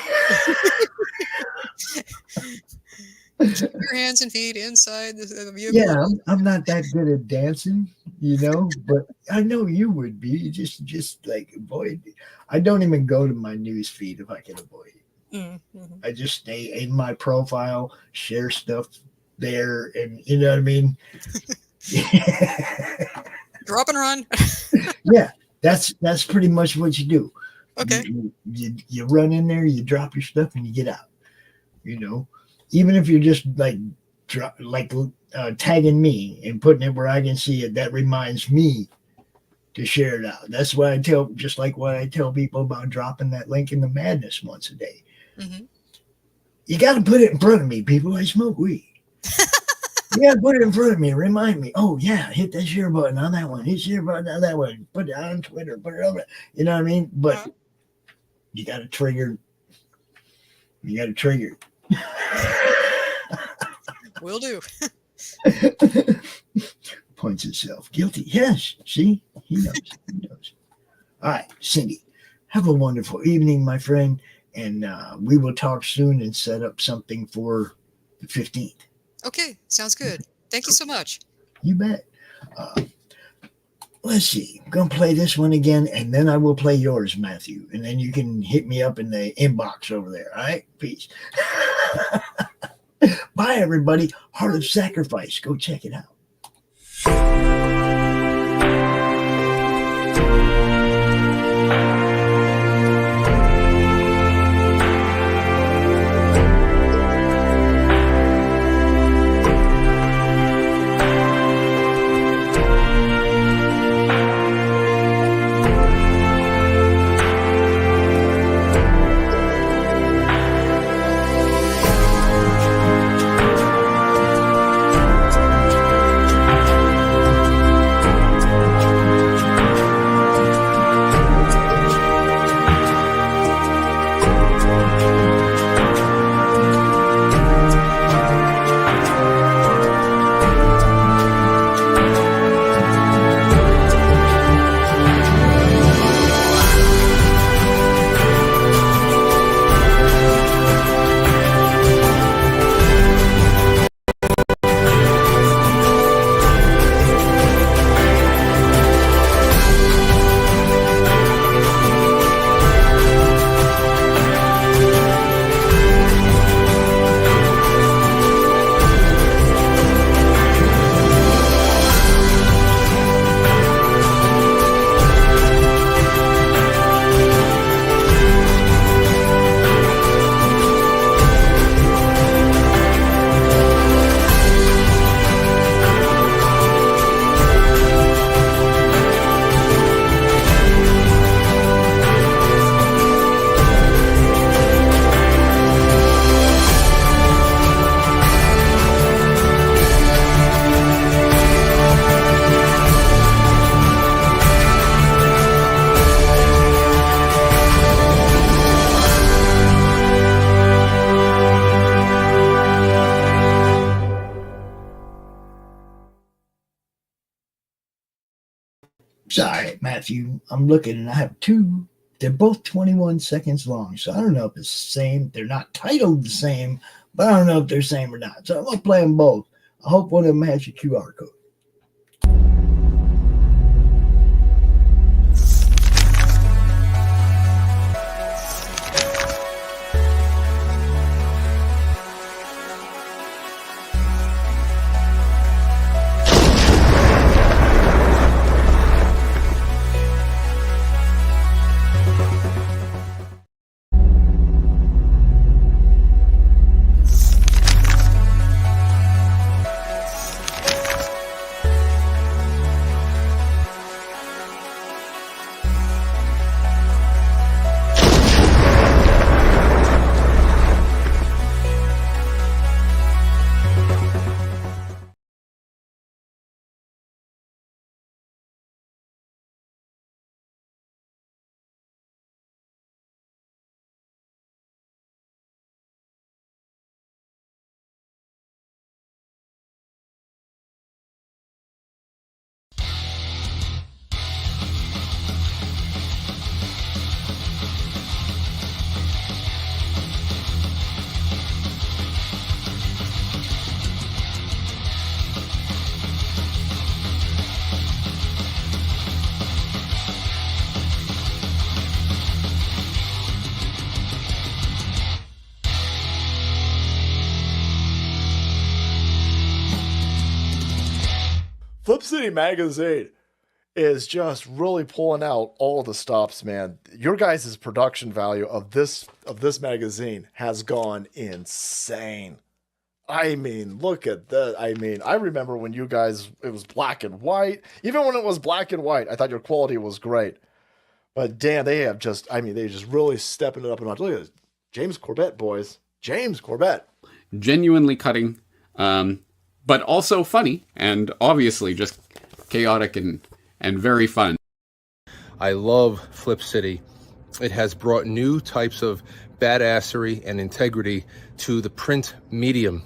[SPEAKER 4] Your hands and feet inside the vehicle.
[SPEAKER 3] Yeah, I'm not that good at dancing, but I know you would be. Just like avoid it. I don't even go to my news feed if I can avoid it. I just stay in my profile, share stuff there, and you know what I mean?
[SPEAKER 4] Drop and run.
[SPEAKER 3] Yeah, that's pretty much what you do.
[SPEAKER 4] Okay.
[SPEAKER 3] You run in there, you drop your stuff, and you get out. Even if you're just tagging me and putting it where I can see it, that reminds me to share it out. That's why I tell people about dropping that link in the madness once a day. You got to put it in front of me, people. I smoke weed. You got to put it in front of me. Remind me. Oh yeah, hit that share button on that one. Hit share button on that one. Put it on Twitter. Put it over. You know what I mean? But you got to trigger.
[SPEAKER 4] Will do.
[SPEAKER 3] Points himself guilty. Yes, see, he knows. All right, Cindy, have a wonderful evening, my friend, and we will talk soon and set up something for the 15th.
[SPEAKER 4] Okay, sounds good. Thank you so much.
[SPEAKER 3] You bet. Let's see. I'm gonna play this one again, and then I will play yours, Matthew, and then you can hit me up in the inbox over there. All right, peace. Bye, everybody. Heart of Sacrifice. Go check it out. Sorry, Matthew. I'm looking and I have two. They're both 21 seconds long. So I don't know if it's the same. They're not titled the same, but I don't know if they're the same or not. So I'm going to play them both. I hope one of them has your QR code.
[SPEAKER 6] Flip City Magazine is just really pulling out all the stops, man. Your guys' production value of this magazine has gone insane. I mean, look at that. I mean, I remember when you guys, it was black and white. Even when it was black and white, I thought your quality was great. But damn, they have just, I mean, they just really stepping it up a notch. Look at this. James Corbett, boys. James Corbett.
[SPEAKER 7] Genuinely cutting, but also funny, and obviously just chaotic and very fun.
[SPEAKER 8] I love Flip City. It has brought new types of badassery and integrity to the print medium.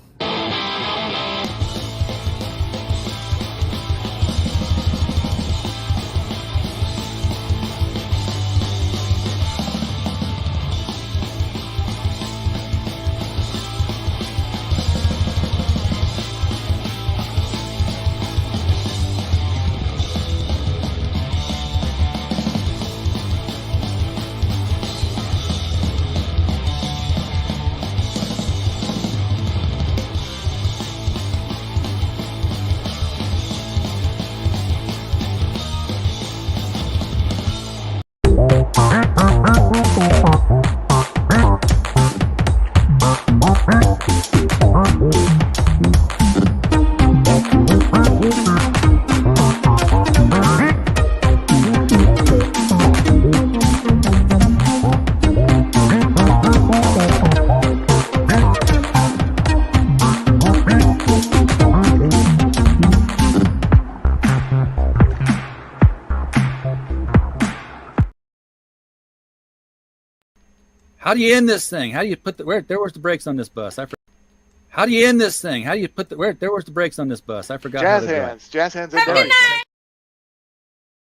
[SPEAKER 9] How do you end this thing? How do you put the where's the brakes on this bus? How do you end this thing? How do you put the where's the brakes on this bus? I forgot.
[SPEAKER 10] Jazz hands. Jazz hands.
[SPEAKER 2] Have a good night.